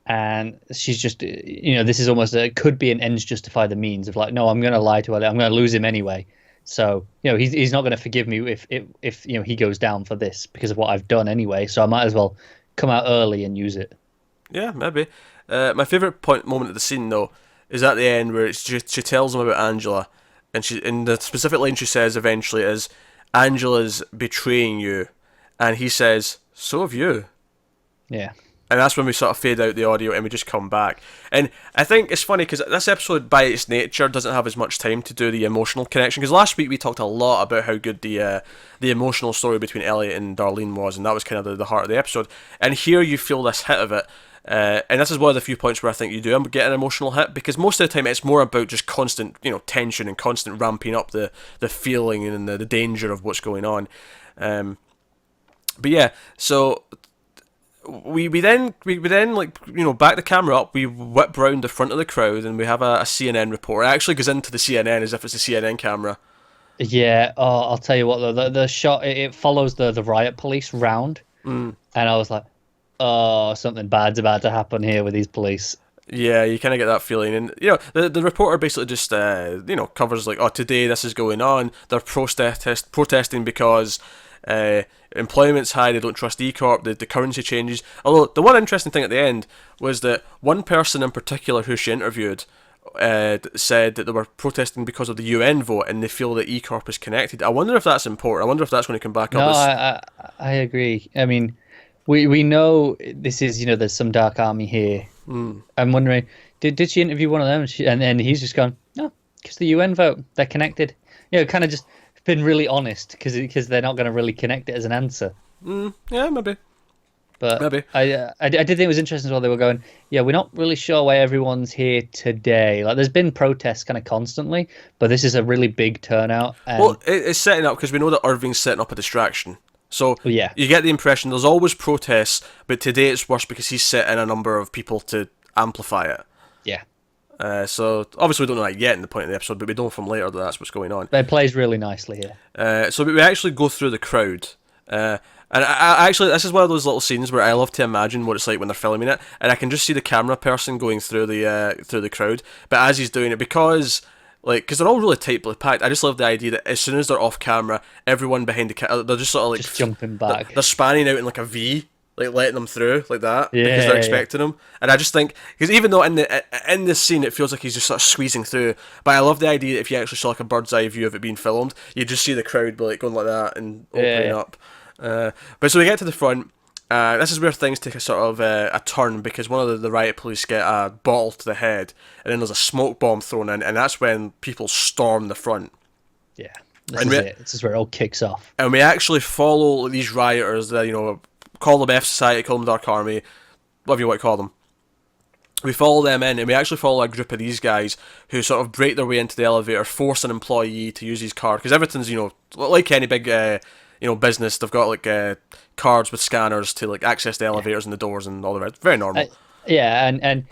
And she's just, this is almost, it could be an ends justify the means of like, no, I'm going to lie to Elliot. I'm going to lose him anyway. So, he's not going to forgive me if he goes down for this because of what I've done anyway. So I might as well come out early and use it. Yeah, maybe. My favourite moment of the scene, though, is at the end where she tells him about Angela. And the specific line she says eventually is, "Angela's betraying you." And he says, "So have you." Yeah. And that's when we sort of fade out the audio and we just come back. And I think it's funny because this episode, by its nature, doesn't have as much time to do the emotional connection. Because last week we talked a lot about how good the emotional story between Elliot and Darlene was, and that was kind of the heart of the episode. And here you feel this hit of it. And this is one of the few points where I think you do get an emotional hit, because most of the time it's more about just constant, tension and constant ramping up the feeling and the danger of what's going on. But yeah, so we then back the camera up, we whip round the front of the crowd, and we have a CNN reporter. It actually goes into the CNN as if it's a CNN camera. Yeah, I'll tell you what, the shot, it follows the riot police round, and I was like, oh, something bad's about to happen here with these police. Yeah, you kind of get that feeling, and the reporter basically just covers like, oh, today this is going on. They're protesting because employment's high. They don't trust E-Corp. The currency changes. Although the one interesting thing at the end was that one person in particular who she interviewed said that they were protesting because of the UN vote, and they feel that E-Corp is connected. I wonder if that's important. I wonder if that's going to come back up. No, I agree. I mean, we know this is, there's some dark army here. I'm wondering, did she interview one of them? And he's just gone, no, because the UN vote, they're connected. Kind of just been really honest because they're not going to really connect it as an answer. Yeah, maybe. But maybe. I did think it was interesting as well. They were going, yeah, we're not really sure why everyone's here today. Like, there's been protests kind of constantly, but this is a really big turnout. And well, it's setting up because we know that Irving's setting up a distraction. So yeah, you get the impression there's always protests, but today it's worse because he's setting a number of people to amplify it. Yeah. So obviously we don't know that yet in the point of the episode, but we know from later that that's what's going on. But it plays really nicely here. So we actually go through the crowd, and I actually, this is one of those little scenes where I love to imagine what it's like when they're filming it, and I can just see the camera person going through the crowd. But as he's doing it, because Like, because they're all really tightly packed. I just love the idea that as soon as they're off camera, everyone behind the camera, they're just sort of like Just jumping back. They're spanning out in like a V, like letting them through like that because Yeah, they're yeah. expecting them. And I just think because even though in this scene it feels like he's just sort of squeezing through, but I love the idea that if you actually saw like a bird's eye view of it being filmed, you just see the crowd be like going like that and opening Yeah. up. But so we get to the front. This is where things take a sort of a turn because one of the riot police get a bottle to the head, and then there's a smoke bomb thrown in, and that's when people storm the front. Yeah. This is it. This is where it all kicks off. And we actually follow these rioters that, call them F Society, call them Dark Army, whatever you want to call them. We follow them in, and we actually follow a group of these guys who sort of break their way into the elevator, force an employee to use his card, because everything's, like any big, business, they've got, like, cards with scanners to, like, access the elevators and the doors and all the rest. Very normal. Yeah, and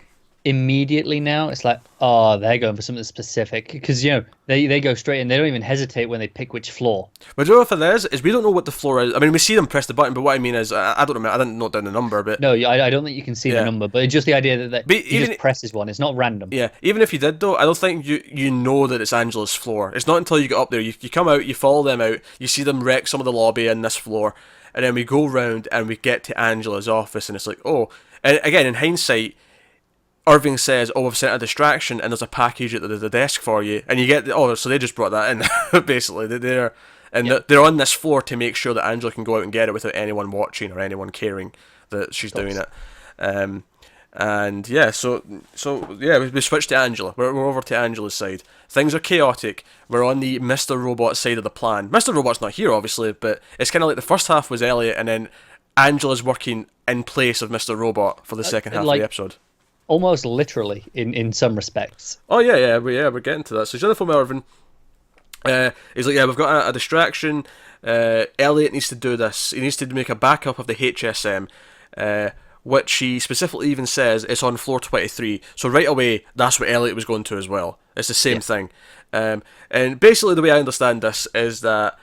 immediately now it's like, oh, they're going for something specific because they go straight in. They don't even hesitate when they pick which floor. But do you know what it is we don't know what the floor is. I mean, we see them press the button, but what I mean is I don't remember. I didn't note down the number, but No, I don't think you can see the number, but it's just the idea that he just presses one. It's not random. Yeah, even if you did though, I don't think you know that it's Angela's floor. It's not until you get up there. You come out, you follow them out, you see them wreck some of the lobby in this floor, and then we go round and we get to Angela's office, and it's like, oh, and again in hindsight, Irving says, "Oh, we've sent a distraction, and there's a package at the desk for you." And you get, so they just brought that in. Basically, they're on this floor to make sure that Angela can go out and get it without anyone watching or anyone caring that she's doing it. And yeah, so yeah, we switch to Angela. We're over to Angela's side. Things are chaotic. We're on the Mr. Robot side of the plan. Mr. Robot's not here, obviously, but it's kind of like the first half was Elliot, and then Angela's working in place of Mr. Robot for the second half of the episode. Almost literally in some respects. Oh yeah, we're getting to that. So Jennifer Melvin, he's like, we've got a distraction. Elliot needs to do this. He needs to make a backup of the HSM, which he specifically even says it's on floor 23. So right away, that's what Elliot was going to as well. It's the same thing. And basically the way I understand this is that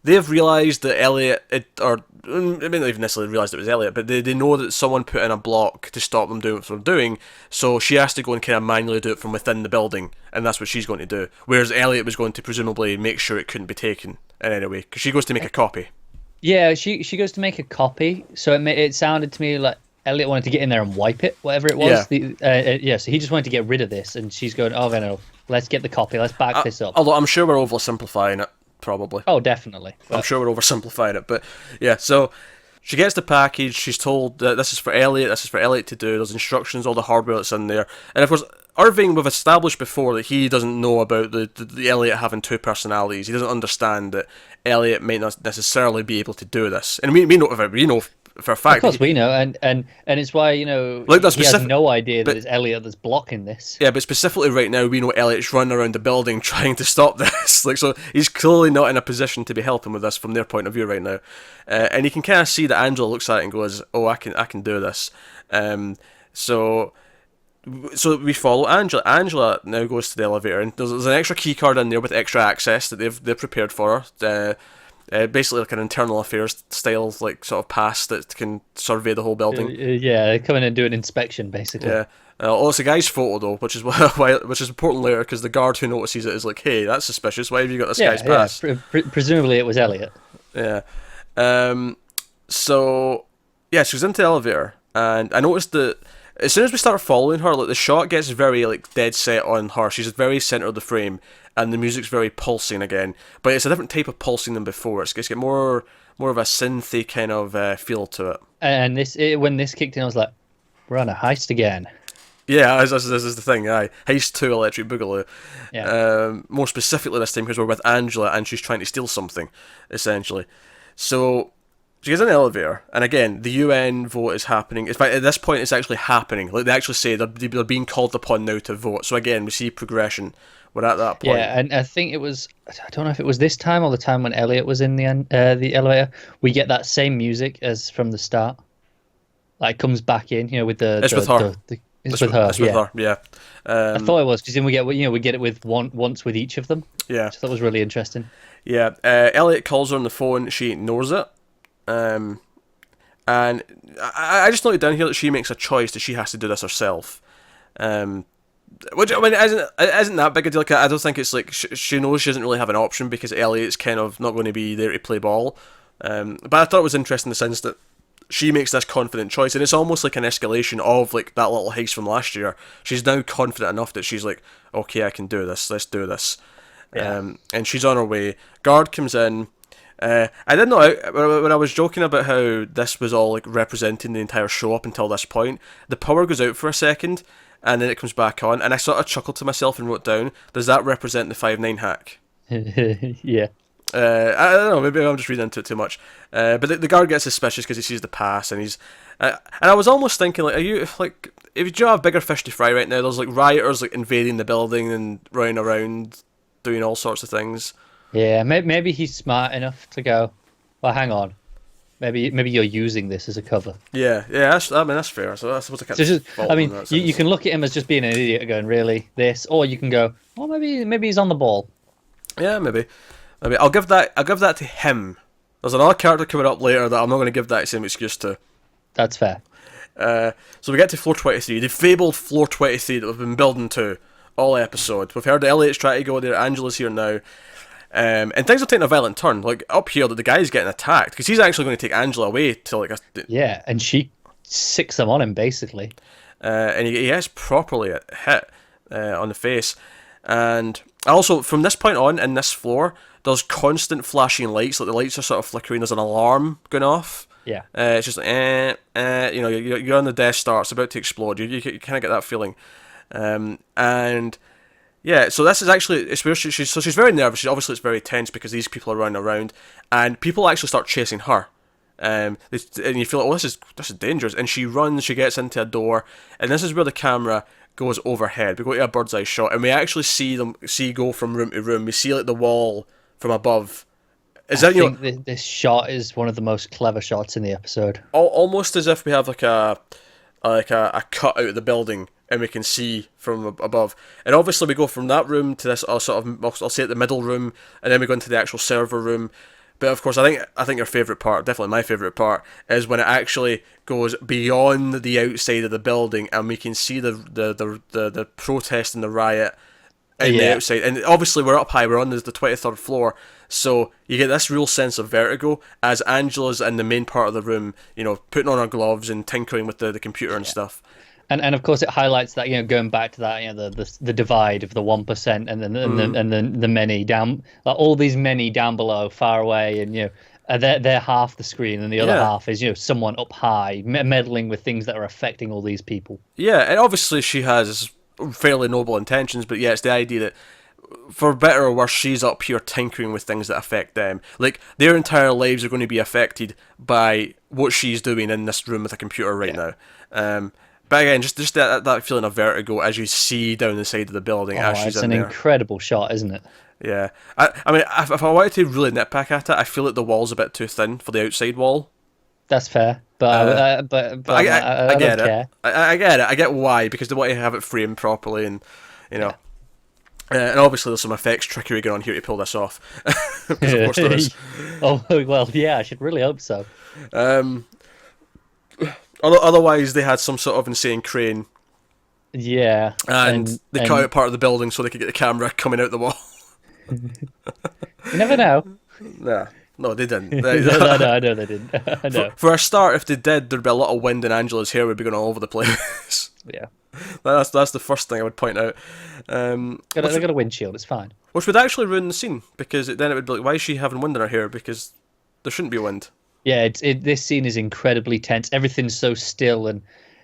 they've realised that Elliot, or they may not even necessarily realised it was Elliot, but they know that someone put in a block to stop them doing what they're doing, so she has to go and kind of manually do it from within the building, and that's what she's going to do. Whereas Elliot was going to presumably make sure it couldn't be taken in any way, because she goes to make a copy. Yeah, she goes to make a copy, so it sounded to me like Elliot wanted to get in there and wipe it, whatever it was. Yeah. So he just wanted to get rid of this, and she's going, oh, no, let's get the copy, let's back this up. Although I'm sure we're oversimplifying it. Probably. Oh, definitely. I'm sure we're oversimplifying it, but yeah, so she gets the package, she's told that this is for Elliot to do, there's instructions, all the hardware that's in there, and of course, Irving, we've established before that he doesn't know about the Elliot having two personalities. He doesn't understand that Elliot might not necessarily be able to do this, and we know for a fact. Of course, we know, and it's why he has no idea that it's Elliot that's blocking this. Yeah, but specifically right now, we know Elliot's running around the building trying to stop this. So he's clearly not in a position to be helping with this from their point of view right now, and you can kind of see that Angela looks at it and goes, "Oh, I can do this." So we follow Angela. Angela now goes to the elevator, and there's an extra key card in there with extra access that they've prepared for her. Basically like an internal affairs style like sort of pass that can survey the whole building. Yeah, come in and do an inspection basically. Yeah. It's a guy's photo though, which is important later because the guard who notices it is like, hey, that's suspicious. Why have you got this guy's pass? Presumably it was Elliot. Yeah. So yeah, she's into the elevator, and I noticed that as soon as we start following her, like the shot gets very like dead set on her. She's very center of the frame, and the music's very pulsing again. But it's a different type of pulsing than before. It's got more of a synthy kind of feel to it. And when this kicked in, I was like, we're on a heist again. Yeah, this is the thing. Heist 2 Electric Boogaloo. Yeah. More specifically this time because we're with Angela and she's trying to steal something, essentially. So she gets in the elevator, and again, the UN vote is happening. In fact, at this point, it's actually happening. Like they actually say they're being called upon now to vote. So again, we see progression. We're at that point. Yeah, and I think it was, I don't know if it was this time or the time when Elliot was in the elevator. We get that same music as from the start. Like comes back in, with the. It's with her. It's with her. It's with her. Yeah. I thought it was because then we get it with once with each of them. Yeah. Which I thought was really interesting. Yeah. Elliot calls her on the phone. She ignores it. And I just noted down here that she makes a choice that she has to do this herself. Which, I mean, isn't that big a deal? Like, I don't think it's like she knows she doesn't really have an option because Elliot's kind of not going to be there to play ball. But I thought it was interesting in the sense that she makes this confident choice, and it's almost like an escalation of like that little heist from last year. She's now confident enough that she's like, okay, I can do this. Let's do this. Yeah. And she's on her way. Guard comes in. I didn't know when I was joking about how this was all like representing the entire show up until this point. The power goes out for a second, and then it comes back on, and I sort of chuckled to myself and wrote down, "Does that represent the 5-9 hack?" Yeah. I don't know. Maybe I'm just reading into it too much. But the guard gets suspicious because he sees the pass, and he's. And I was almost thinking, like, are you like, if you have bigger fish to fry right now? There's like rioters like invading the building and running around, doing all sorts of things. Yeah, maybe he's smart enough to go, well, hang on. Maybe you're using this as a cover. Yeah. I mean, that's fair. So I suppose I can't. So just, fault I him mean, in that you sense. can look at him as just being an idiot, going, really, this, or you can go, well, maybe he's on the ball. Yeah, maybe. I'll give that to him. There's another character coming up later that I'm not going to give that same excuse to. That's fair. So we get to floor 23, the fabled floor 23 that we've been building to all episode. We've heard Elliot's trying to go there, Angela's here now. And things are taking a violent turn. Like, up here, that the guy's getting attacked, because he's actually going to take Angela away to, like, Yeah, and she sicks them on him, basically. and he gets properly hit on the face. And also, from this point on, in this floor, there's constant flashing lights, like the lights are sort of flickering, there's an alarm going off. Yeah. It's just like, you know, you're on the Death Star, it's about to explode. You kind of get that feeling. And yeah, so this is actually, it's where she's very nervous. Obviously, it's very tense because these people are running around, and people actually start chasing her. And you feel like, oh, this is dangerous. And she runs, she gets into a door, and this is where the camera goes overhead. We go to a bird's eye shot, and we actually see go from room to room. We see like the wall from above. I think this shot is one of the most clever shots in the episode. Almost as if we have like a cut out of the building, and we can see from above. And obviously we go from that room to this sort of, I'll say, at the middle room, and then we go into the actual server room. But of course, I think your favourite part, definitely my favourite part, is when it actually goes beyond the outside of the building, and we can see the protest and the riot in the outside. And obviously we're up high, we're on the 23rd floor, so you get this real sense of vertigo as Angela's in the main part of the room, you know, putting on her gloves and tinkering with the computer and stuff. And of course it highlights that, you know, going back to that, you know, the divide of the 1% and then the many down, like all these many down below, far away, and you know, they're half the screen, and the other half is, you know, someone up high meddling with things that are affecting all these people. Yeah, and obviously she has fairly noble intentions, but yeah, it's the idea that, for better or worse, she's up here tinkering with things that affect them. Like, their entire lives are going to be affected by what she's doing in this room with a computer right now. But again, just that feeling of vertigo as you see down the side of the building as she's in there. It's an incredible shot, isn't it? Yeah. I mean, if I wanted to really nitpick at it, I feel like the wall's a bit too thin for the outside wall. That's fair, but I get don't care. I get it. I get why, because they want to have it framed properly, and you know. And obviously there's some effects trickery going on here to pull this off. Because of course there is. Oh, well, yeah, I should really hope so. Otherwise, they had some sort of insane crane. Yeah. And they cut out part of the building so they could get the camera coming out the wall. You never know. No, they didn't. No, I know they didn't. I know. For a start, if they did, there'd be a lot of wind and Angela's hair would be going all over the place. Yeah. That's the first thing I would point out. They got a windshield, it's fine. Which would actually ruin the scene, because then it would be like, why is she having wind in her hair? Because there shouldn't be wind. Yeah, this scene is incredibly tense. Everything's so still, and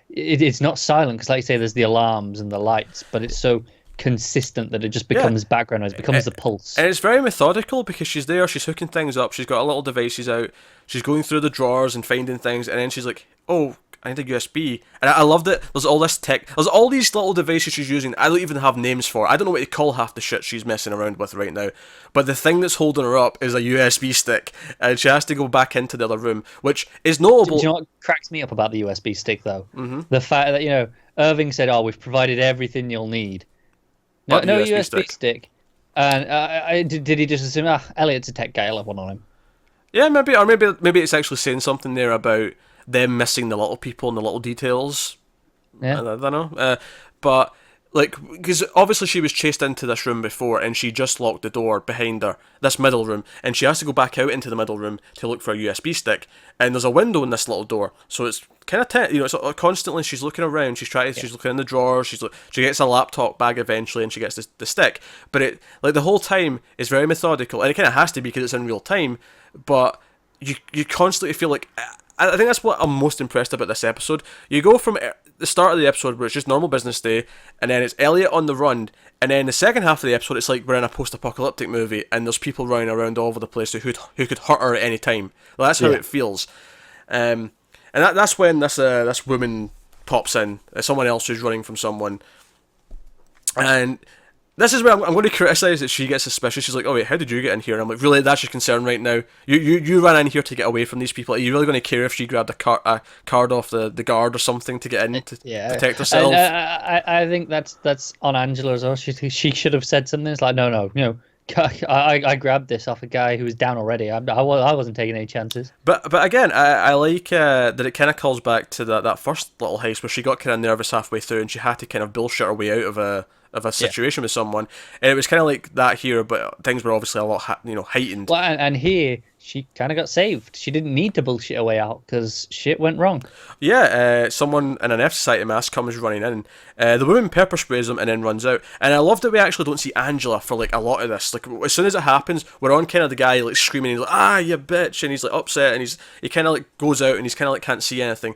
it's not silent, because like you say, there's the alarms and the lights, but it's so consistent that it just becomes background noise, it becomes the pulse. And it's very methodical, because she's there, she's hooking things up, she's got a little devices out, she's going through the drawers and finding things, and then she's like, oh, I need a USB. And I loved it. There's all this tech. There's all these little devices she's using. I don't even have names for. I don't know what to call half the shit she's messing around with right now. But the thing that's holding her up is a USB stick. And she has to go back into the other room, which is notable. Do you know what cracks me up about the USB stick, though? Mm-hmm. The fact that, you know, Irving said, oh, we've provided everything you'll need. No USB stick. And did he just assume, Elliot's a tech guy, I'll have one on him? Yeah, maybe it's actually saying something there about them missing the little people and the little details. Yeah. I don't know. But like, because obviously she was chased into this room before, and she just locked the door behind her, this middle room, and she has to go back out into the middle room to look for a USB stick, and there's a window in this little door, so it's kind of it's constantly she's looking around, she's looking in the drawers, she gets a laptop bag eventually, and she gets the stick, but it, like, the whole time is very methodical, and it kind of has to be because it's in real time, but you constantly feel like, I think that's what I'm most impressed about this episode. You go from the start of the episode where it's just normal business day, and then it's Elliot on the run, and then the second half of the episode it's like we're in a post-apocalyptic movie, and there's people running around all over the place who could hurt her at any time. Well, that's how it feels, and that's when this woman pops in, someone else who's running from someone, and this is where I'm going to criticise that she gets suspicious. She's like, oh wait, how did you get in here? And I'm like, really, that's your concern right now? You ran in here to get away from these people. Are you really going to care if she grabbed a card off the guard or something to get in to protect herself? I think that's on Angela as well. She should have said something. It's like, no, I grabbed this off a guy who was down already. I wasn't taking any chances. But again, I like that it kind of calls back to that first little heist where she got kind of nervous halfway through and she had to kind of bullshit her way out of a situation with someone, and it was kind of like that here, but things were obviously a lot heightened. Well, and here she kind of got saved. She didn't need to bullshit her way out because shit went wrong. Yeah, someone in an F Society mask comes running in. The woman pepper sprays him and then runs out. And I love that we actually don't see Angela for like a lot of this. Like, as soon as it happens, we're on kind of the guy like screaming. He's like, "Ah, you bitch!" And he's like upset, and he kind of like goes out and he's kind of like can't see anything.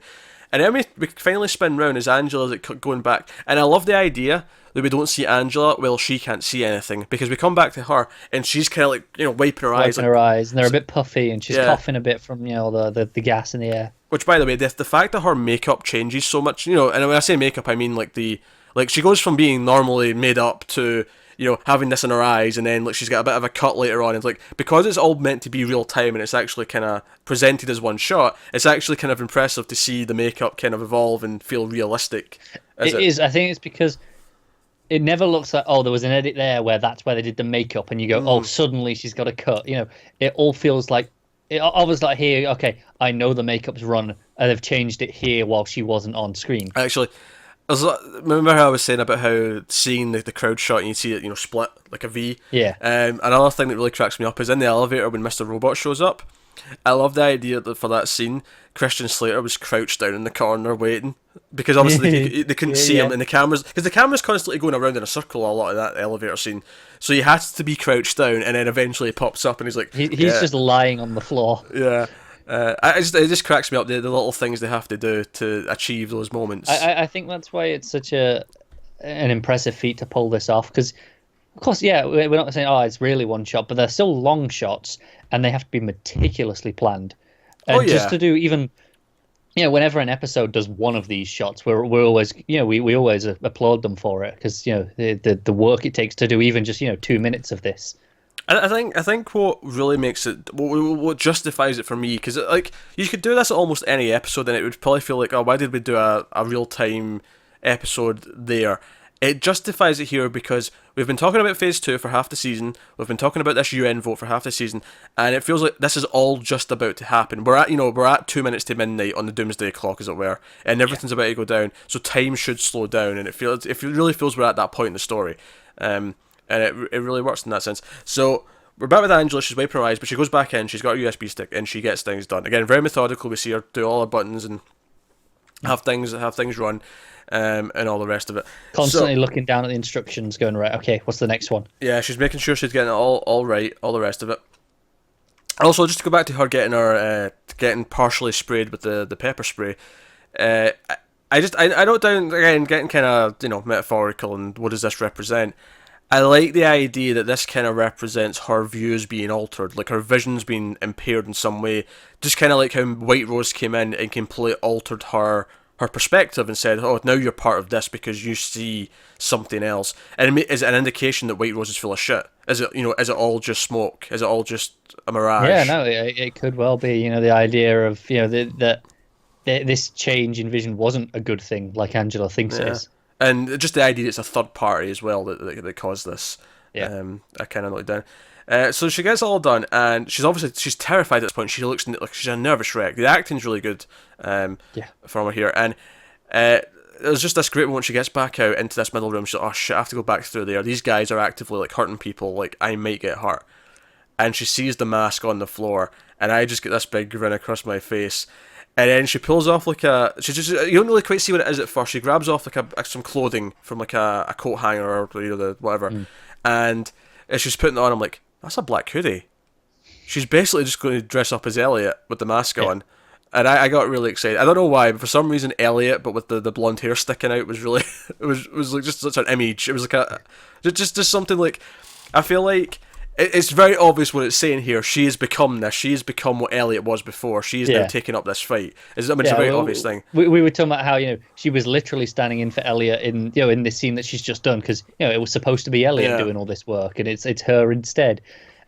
And then we finally spin round as Angela's like going back, and I love the idea that we don't see Angela while she can't see anything, because we come back to her and she's kind of like wiping her eyes, and they're a bit puffy, and she's coughing a bit from the gas in the air. Which, by the way, the fact that her makeup changes so much, and when I say makeup, I mean like she goes from being normally made up to having this in her eyes, and then like she's got a bit of a cut later on. It's like, because it's all meant to be real time and it's actually kind of presented as one shot, it's actually kind of impressive to see the makeup kind of evolve and feel realistic. It is. I think it's because it never looks like, oh, there was an edit there where that's where they did the makeup, and you go, oh, suddenly she's got a cut. It all feels like, I was like, here, okay, I know the makeup's run, and they've changed it here while she wasn't on screen. Actually, remember how I was saying about how seeing the crowd shot and you see it, split like a V? Yeah. Another thing that really cracks me up is in the elevator when Mr. Robot shows up. I love the idea that for that scene, Christian Slater was crouched down in the corner waiting, because obviously they couldn't see him in the cameras, because the camera's constantly going around in a circle a lot of that elevator scene, so he has to be crouched down, and then eventually he pops up and he's like, he's just lying on the floor. Yeah. It just cracks me up, the little things they have to do to achieve those moments. I think that's why it's such an impressive feat to pull this off, because of course, we're not saying, oh, it's really one shot, but they're still long shots, and they have to be meticulously planned. And just to do even, whenever an episode does one of these shots, we're always, we always applaud them for it, because the work it takes to do even just 2 minutes of this. I think what really makes it, what justifies it for me, because like you could do this at almost any episode, and it would probably feel like, oh, why did we do a real time episode there? It justifies it here because we've been talking about Phase 2 for half the season, we've been talking about this UN vote for half the season, and it feels like this is all just about to happen. We're at 2 minutes to midnight on the doomsday clock, as it were, and everything's about to go down, so time should slow down, and it really feels we're at that point in the story. And it really works in that sense. So we're back with Angela, she's wiping her eyes, but she goes back in, she's got a USB stick, and she gets things done. Again, very methodical, we see her do all her buttons and have things run. And all the rest of it. Constantly looking down at the instructions, going, right, okay, what's the next one? Yeah, she's making sure she's getting it all right, all the rest of it. Also, just to go back to her getting partially sprayed with the pepper spray, I wrote down, again, getting kind of metaphorical, and what does this represent? I like the idea that this kind of represents her views being altered, like her vision's being impaired in some way, just kind of like how White Rose came in and completely altered her perspective and said, oh, now you're part of this because you see something else. And is it an indication that White Rose is full of shit? Is it all just smoke? Is it all just a mirage? Yeah, no, it could well be, the idea of, that this change in vision wasn't a good thing, like Angela thinks it is. And just the idea that it's a third party as well that caused this. Yeah. I kind of noted down. So she gets it all done, and she's terrified at this point. She looks like she's a nervous wreck. The acting's really good from her here, and there's just this great moment. She gets back out into this middle room. She's like, oh shit, I have to go back through there. These guys are actively like hurting people. Like, I might get hurt. And she sees the mask on the floor, and I just get this big grin across my face. And then she pulls off like you don't really quite see what it is at first. She grabs off like some clothing from like a coat hanger or the whatever, and as she's putting it on, I'm like, that's a black hoodie. She's basically just going to dress up as Elliot with the mask on. And I got really excited. I don't know why, but for some reason Elliot, but with the blonde hair sticking out, was really it was like just such an image. It was like just something like, I feel like it's very obvious what it's saying here. She has become this. She has become what Elliot was before. She is now taking up this fight. It's a very obvious thing. We were talking about how she was literally standing in for Elliot in in this scene that she's just done, because it was supposed to be Elliot doing all this work, and it's her instead.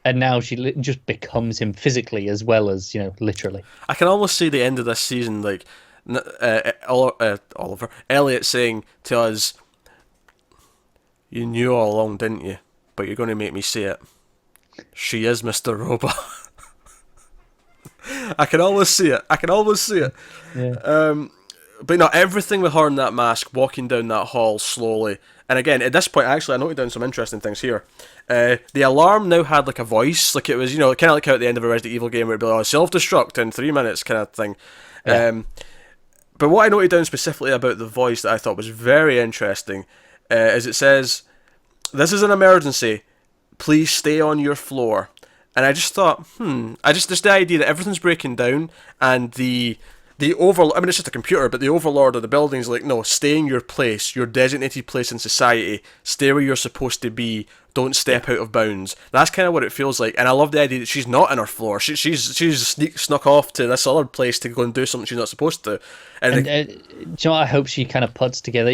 And now she just becomes him physically as well as literally. I can almost see the end of this season like Oliver Elliot saying to us, "You knew all along, didn't you? But you're going to make me see it. She is Mr. Robot." I can almost see it. Yeah. But everything with her in that mask, walking down that hall slowly. And again, at this point, actually, I noted down some interesting things here. The alarm now had like a voice, like it was, kind of like how at the end of a Resident Evil game where it'd be like, self-destruct in 3 minutes kind of thing. Yeah. But what I noted down specifically about the voice that I thought was very interesting is it says, "This is an emergency. Please stay on your floor." And I just thought, just the idea that everything's breaking down and the overlord, I mean, it's just a computer, but the overlord of the building is like, no, stay in your place, your designated place in society, stay where you're supposed to be, don't step out of bounds. That's kind of what it feels like, and I love the idea that she's not on her floor. She's snuck off to this other place to go and do something she's not supposed to. And do you know what I hope she kind of puts together,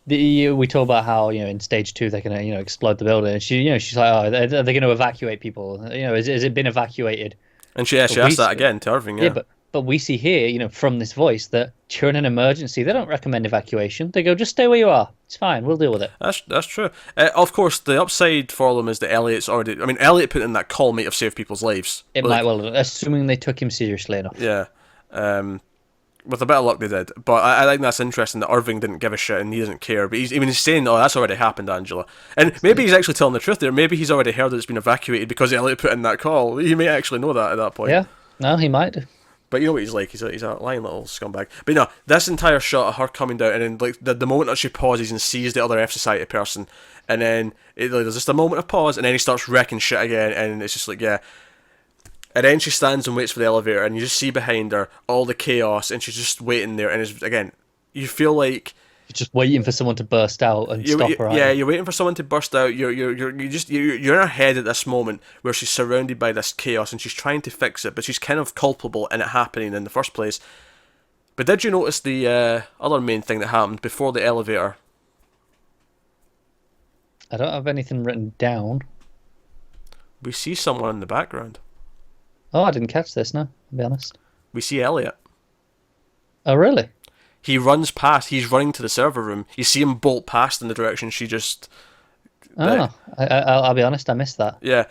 we talk about how in stage 2 they're gonna explode the building, and she's like, oh, are they going to evacuate people? Has it been evacuated? And she asked that again to Irving. Yeah, but we see here, from this voice that during an emergency they don't recommend evacuation. They go, just stay where you are. It's fine. We'll deal with it. That's true. Of course, the upside for them is that Elliot's already. I mean, Elliot put in that call might have saved people's lives. It might well, assuming they took him seriously enough. Yeah. With a bit of luck, they did. But I think that's interesting that Irving didn't give a shit and he doesn't care. But he's saying, "Oh, that's already happened, Angela." And maybe he's actually telling the truth there. Maybe he's already heard that it's been evacuated because Elliot put in that call. He may actually know that at that point. Yeah. No, he might do. But you know what he's like. He's a lying little scumbag. But this entire shot of her coming down, and then like the moment that she pauses and sees the other F Society person, and then there's just a moment of pause, and then he starts wrecking shit again, and it's just like, yeah. And then she stands and waits for the elevator, and you just see behind her all the chaos, and she's just waiting there. And it's, again, you feel like you're just waiting for someone to burst out and stop her. Yeah, you're waiting for someone to burst out. You're in her head at this moment where she's surrounded by this chaos, and she's trying to fix it, but she's kind of culpable in it happening in the first place. But did you notice the other main thing that happened before the elevator? I don't have anything written down. We see someone in the background. Oh, I didn't catch this, no, to be honest. We see Elliot. Oh, really? He runs past, he's running to the server room. You see him bolt past in the direction she just... I'll be honest, I missed that. Yeah,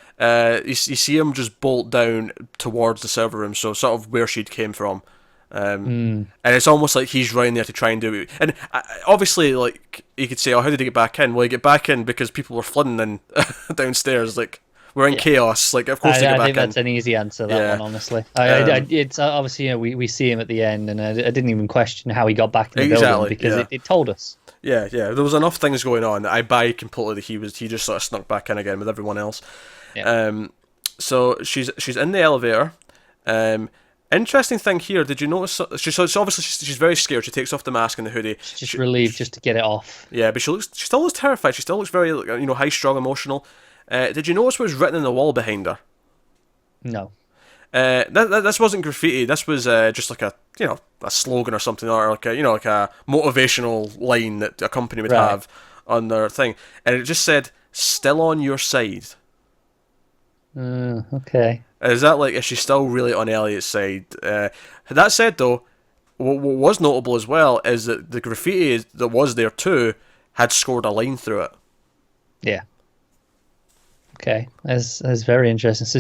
you see him just bolt down towards the server room, so sort of where she'd came from. And it's almost like he's running there to try and do it. And obviously, like, you could say, oh, how did he get back in? Well, he get back in because people were flooding in downstairs, like... We're in chaos. Like, of course, they get back in. I think that's an easy answer. That one, honestly. It's obviously we see him at the end, and I didn't even question how he got back in the building because it told us. Yeah. There was enough things going on that I buy completely that he just sort of snuck back in again with everyone else. Yeah. So she's in the elevator. Interesting thing here. Did you notice? She's obviously she's very scared. She takes off the mask and the hoodie. She's just relieved just to get it off. Yeah, but she still looks terrified. She still looks very high strung, emotional. Did you notice what was written on the wall behind her? No. This wasn't graffiti. This was just like a slogan or something, or like a motivational line that a company would have on their thing, and it just said "Still on your side." Okay. Is that like, is she still really on Elliot's side? That said, though, what was notable as well is that the graffiti that was there too had scored a line through it. Yeah. Okay, that's very interesting. So,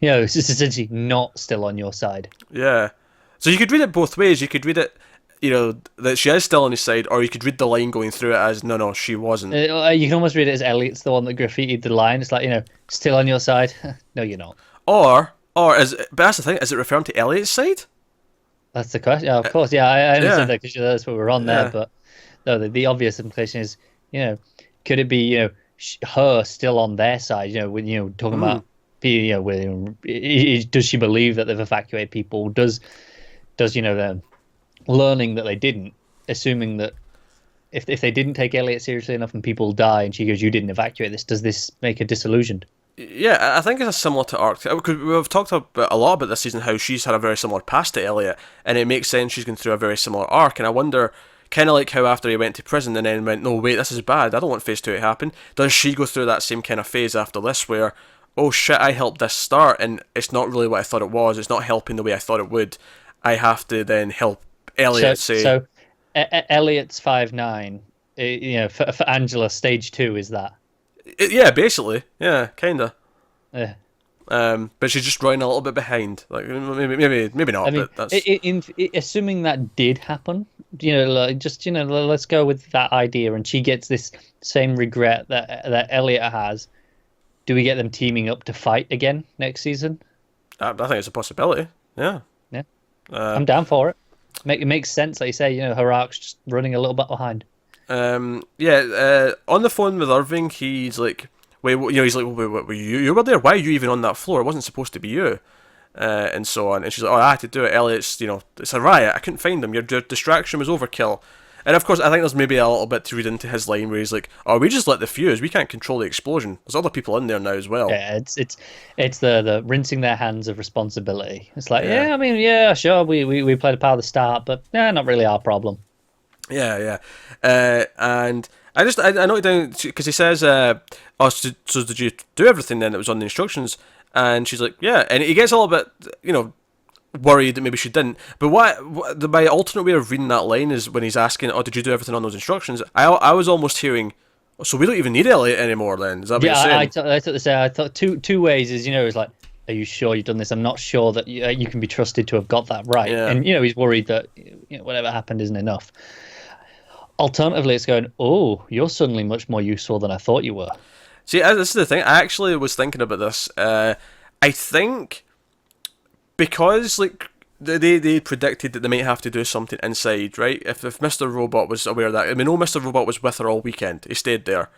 it's just essentially not still on your side. Yeah. So you could read it both ways. You could read it, that she is still on his side, or you could read the line going through it as, no, she wasn't. You can almost read it as Elliot's the one that graffitied the line. It's like, still on your side. No, you're not. But that's the thing, is it referring to Elliot's side? That's the question. Yeah, of course. Yeah, I understand that because that's what we're on there. Yeah. But no, the obvious implication is, could it be, her still on their side? When talking about, does she believe that they've evacuated people? Does them learning that they didn't, assuming that if they didn't take Elliot seriously enough and people die, and she goes, "You didn't evacuate this," does this make her disillusioned? Yeah, I think it's similar to Arc. Because we've talked a lot about this season how she's had a very similar past to Elliot, and it makes sense she's going through a very similar arc. And I wonder, kind of like how after he went to prison and then went, no, wait, this is bad, I don't want phase 2 to happen. Does she go through that same kind of phase after this where, oh shit, I helped this start, and it's not really what I thought it was, it's not helping the way I thought it would. I have to then help Elliot So Elliot's 5'9", for Angela, stage 2 is that? Yeah, basically. Yeah, kinda. Yeah. But she's just running a little bit behind. Like maybe not. I mean, but that's... assuming that did happen, let's go with that idea, and she gets this same regret that Elliot has. Do we get them teaming up to fight again next season? I think it's a possibility. Yeah. Yeah. I'm down for it. It makes sense, like you say. Her arc's just running a little bit behind. On the phone with Irving, he's like, wait, he's like, wait, you were there? Why are you even on that floor? It wasn't supposed to be you, and so on. And she's like, oh, I had to do it. Elliot's, it's a riot. I couldn't find him. Your distraction was overkill. And of course, I think there's maybe a little bit to read into his line where he's like, oh, we just lit the fuse. We can't control the explosion. There's other people in there now as well. Yeah, it's the rinsing their hands of responsibility. It's like, yeah, sure, we played a part of the start, but not really our problem. Yeah. And I noted down, because he says, so did you do everything then that was on the instructions? And she's like, yeah. And he gets a little bit, worried that maybe she didn't. But my alternate way of reading that line is when he's asking, oh, did you do everything on those instructions? I was almost hearing, so we don't even need Elliot anymore then? Is that what you're saying? I thought the same. I thought two ways is, it's like, are you sure you've done this? I'm not sure that you can be trusted to have got that right. Yeah. And, he's worried that whatever happened isn't enough. Alternatively, it's going, oh, you're suddenly much more useful than I thought you were. See, this is the thing. I actually was thinking about this. I think because they predicted that they might have to do something inside, right? If Mr. Robot was aware of that, I mean, Mr. Robot was with her all weekend. He stayed there.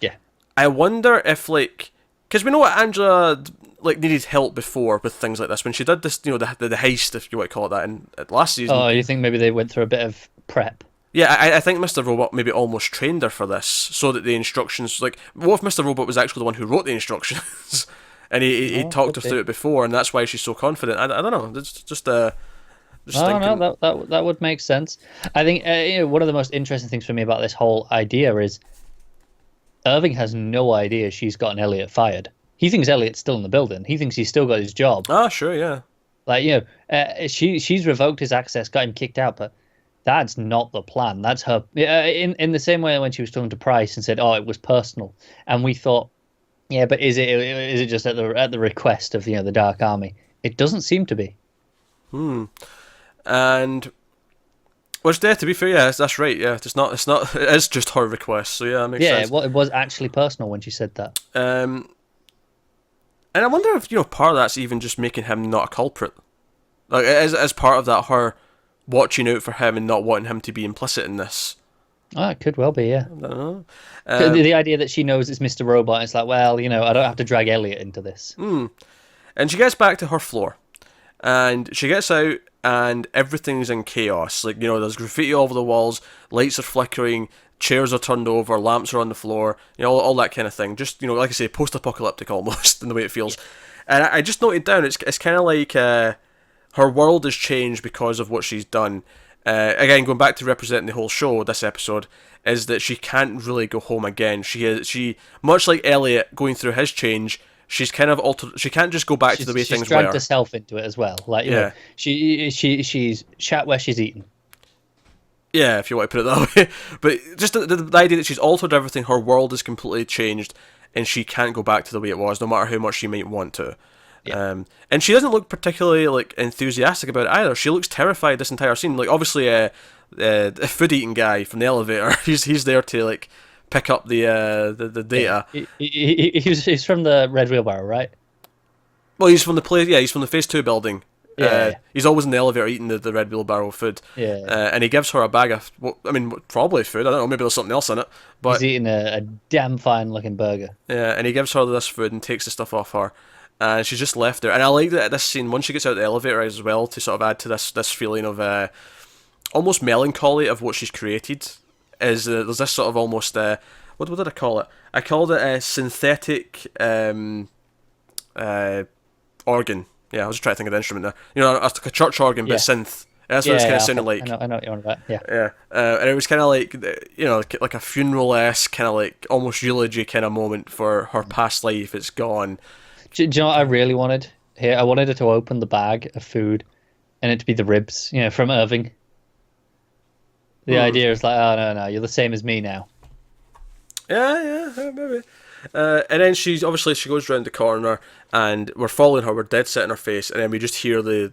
Yeah. I wonder if because we know what Angela needed help before with things like this when she did this, the heist, if you want to call it that, in last season. Oh, you think maybe they went through a bit of prep? Yeah, I think Mr. Robot maybe almost trained her for this, so that the instructions, what if Mr. Robot was actually the one who wrote the instructions, and he talked her through it before, and that's why she's so confident. I don't know, it's just thinking. No, that would make sense. I think one of the most interesting things for me about this whole idea is Irving has no idea she's gotten Elliot fired. He thinks Elliot's still in the building. He thinks he's still got his job. Ah, sure, yeah. She's revoked his access, got him kicked out, but that's not the plan. That's her. In the same way when she was talking to Price and said, "Oh, it was personal," and we thought, yeah, but is it just at the request of the Dark Army? It doesn't seem to be. And which, to be fair, yeah, that's right. Yeah, it's not. It is just her request. So yeah, it makes sense. Yeah, it was actually personal when she said that. And I wonder if part of that's even just making him not a culprit. As part of that, her watching out for him and not wanting him to be implicit in this. Oh, it could well be, yeah. I don't know. The idea that she knows it's Mr. Robot, it's like, well, I don't have to drag Elliot into this. And she gets back to her floor. And she gets out and everything's in chaos. There's graffiti all over the walls, lights are flickering, chairs are turned over, lamps are on the floor, all that kind of thing. Just, like I say, post-apocalyptic almost in the way it feels. And I just noted down, it's kind of like her world has changed because of what she's done. Again, going back to representing the whole show, this episode, is that she can't really go home again. She much like Elliot going through his change, she's kind of altered. She can't just go back to the way things were. She's dragged herself into it as well. She's shat where she's eaten. Yeah, if you want to put it that way. But just the idea that she's altered everything, her world is completely changed, and she can't go back to the way it was, no matter how much she might want to. Yeah. And she doesn't look particularly like enthusiastic about it either. She looks terrified this entire scene. Like obviously, the food eating guy from the elevator, he's there to like pick up the Yeah. data. He's from the Red Wheelbarrow, right? Well, he's from the place. Yeah, he's from the Phase 2 building. Yeah. He's always in the elevator eating the red wheelbarrow food. Yeah. And he gives her a bag of, well, I mean, probably food. I don't know. Maybe there's something else in it. He's But eating a damn fine looking burger. yeah, and he gives her this food and takes the stuff off her. And she's just left there. And I like that this scene, once she gets out of the elevator as well, to sort of add to this feeling of almost melancholy of what she's created. Is there's this sort of almost, what did I call it? I called it a synthetic organ. Yeah, I was just trying to think of the instrument there. You know, like a church organ, but Yeah. synth. That's what it's kind of sounded Okay. like. I know what you're on about. Yeah. Yeah, and it was kind of like, you know, like a funeral-esque, kind of like almost eulogy kind of moment for her past life. It's gone. Do you know what I really wanted here? I wanted her to open the bag of food and it to be the ribs, from Irving. The idea is like, oh no, you're the same as me now. Yeah, maybe. And then she goes round the corner, and we're following her. We're dead set in her face, and then we just hear the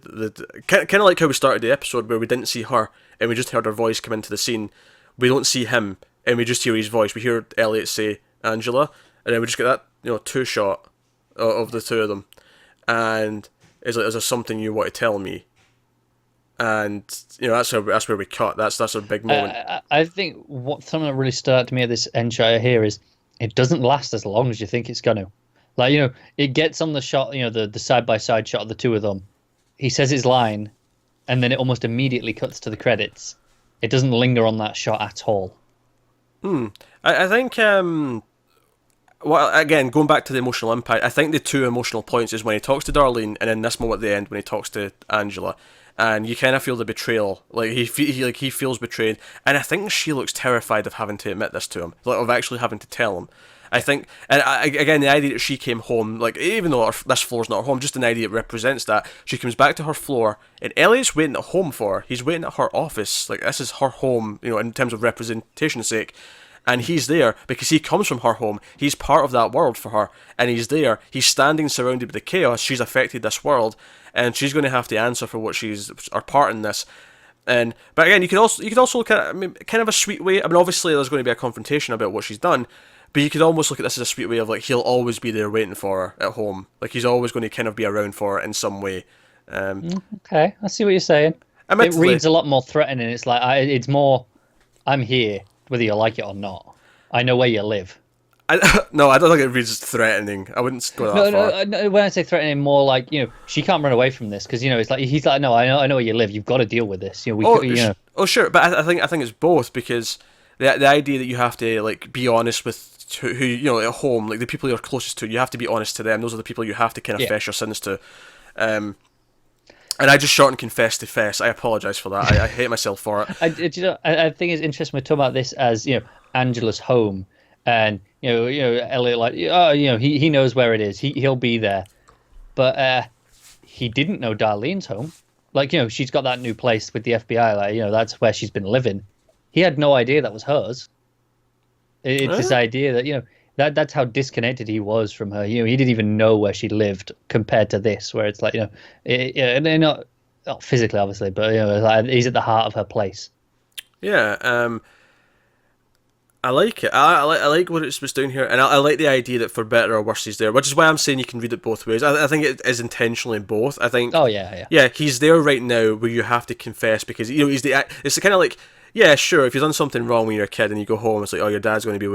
kind of like how we started the episode, where we didn't see her, and we just heard her voice come into the scene. We don't see him, and we just hear his voice. We hear Elliot say Angela, and then we just get that two shot of the two of them, and is like, is there something you want to tell me? And that's where we cut. That's a big moment. I think something that really stood out to me at this end shot here is it doesn't last as long as you think it's going to. Like, it gets on the shot, the side-by-side shot of the two of them. He says his line, and then it almost immediately cuts to the credits. It doesn't linger on that shot at all. I think, well, again, going back to the emotional impact, I think the two emotional points is when he talks to Darlene, and then this moment at the end when he talks to Angela. And you kind of feel the betrayal, like he feels betrayed, and I think she looks terrified of having to admit this to him, like of actually having to tell him. I think, and again, the idea that she came home, like even though this floor's not her home, just an idea that represents that. She comes back to her floor, and Elliot's waiting at home for her. He's waiting at her office, like this is her home, in terms of representation's sake. And he's there because he comes from her home. He's part of that world for her, and he's there. He's standing surrounded by the chaos. She's affected this world, and she's going to have to answer for what her part in this. But again, you could also look at it, kind of a sweet way. I mean, obviously there's going to be a confrontation about what she's done, but you could almost look at this as a sweet way of like he'll always be there waiting for her at home. Like he's always going to kind of be around for her in some way. Okay, I see what you're saying. It Admittedly, reads a lot more threatening. It's like it's more, I'm here whether you like it or not. I know where you live. No, I don't think it reads threatening. I wouldn't go that far. No. When I say threatening, more like she can't run away from this because it's like he's like, no, I know where you live. You've got to deal with this. Sure, but I think it's both because the idea that you have to like be honest with who at home, like the people you're closest to, you have to be honest to them. Those are the people you have to kind of fess your sins to. And I just shortened confess to fess. I apologise for that. I hate myself for it. I think it's interesting we talk about this as Angela's home, and Elliot like he knows where it is. He'll be there, but he didn't know Darlene's home. Like she's got that new place with the FBI. Like that's where she's been living. He had no idea that was hers. It's this idea that that's how disconnected he was from her. He didn't even know where she lived compared to this, where it's like not physically obviously, but like he's at the heart of her place. Yeah, I like it. I like what it's doing here, and I like the idea that for better or worse he's there, which is why I'm saying you can read it both ways. I think it is intentionally both. I think. Oh yeah. Yeah, he's there right now where you have to confess because he's it's kind of like. Yeah, sure. If you've done something wrong when you're a kid and you go home, it's like, oh, your dad's going to be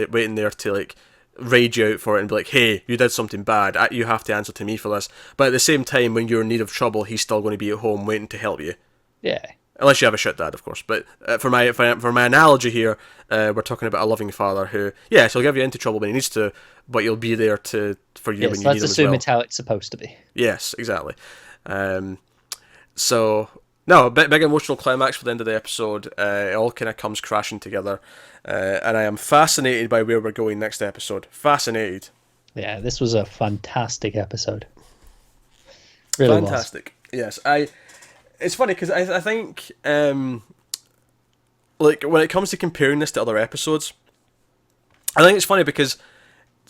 waiting there to like rage you out for it and be like, hey, you did something bad. You have to answer to me for this. But at the same time, when you're in need of trouble, he's still going to be at home waiting to help you. Yeah. Unless you have a shit dad, of course. But for my analogy here, we're talking about a loving father who, yes, he'll give you into trouble when he needs to, but he'll be there for you when you need him as well. Let's assume it's how it's supposed to be. Yes, exactly. So. No, big emotional climax for the end of the episode. It all kind of comes crashing together. And I am fascinated by where we're going next episode. Fascinated. Yeah, this was a fantastic episode. Really fantastic. Was. Yes, it's funny because I think like when it comes to comparing this to other episodes, I think it's funny because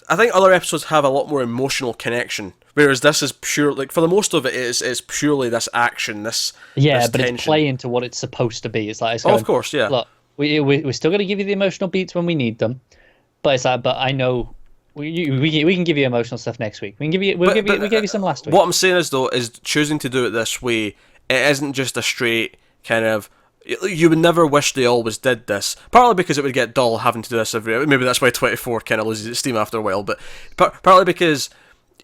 I think other episodes have a lot more emotional connection, whereas this is pure, like, for the most of it, it's purely this action, this Yeah, this but tension. it's playing to what it's supposed to be. It's like, it's Oh, going, of course, yeah. look, we're still going to give you the emotional beats when we need them, but it's like, but I know we can give you emotional stuff next week. We can give you we gave you some last week. What I'm saying is, though, is choosing to do it this way, it isn't just a straight kind of. You would never wish they always did this. Partly because it would get dull having to do this every. Maybe that's why 24 kind of loses its steam after a while. But partly because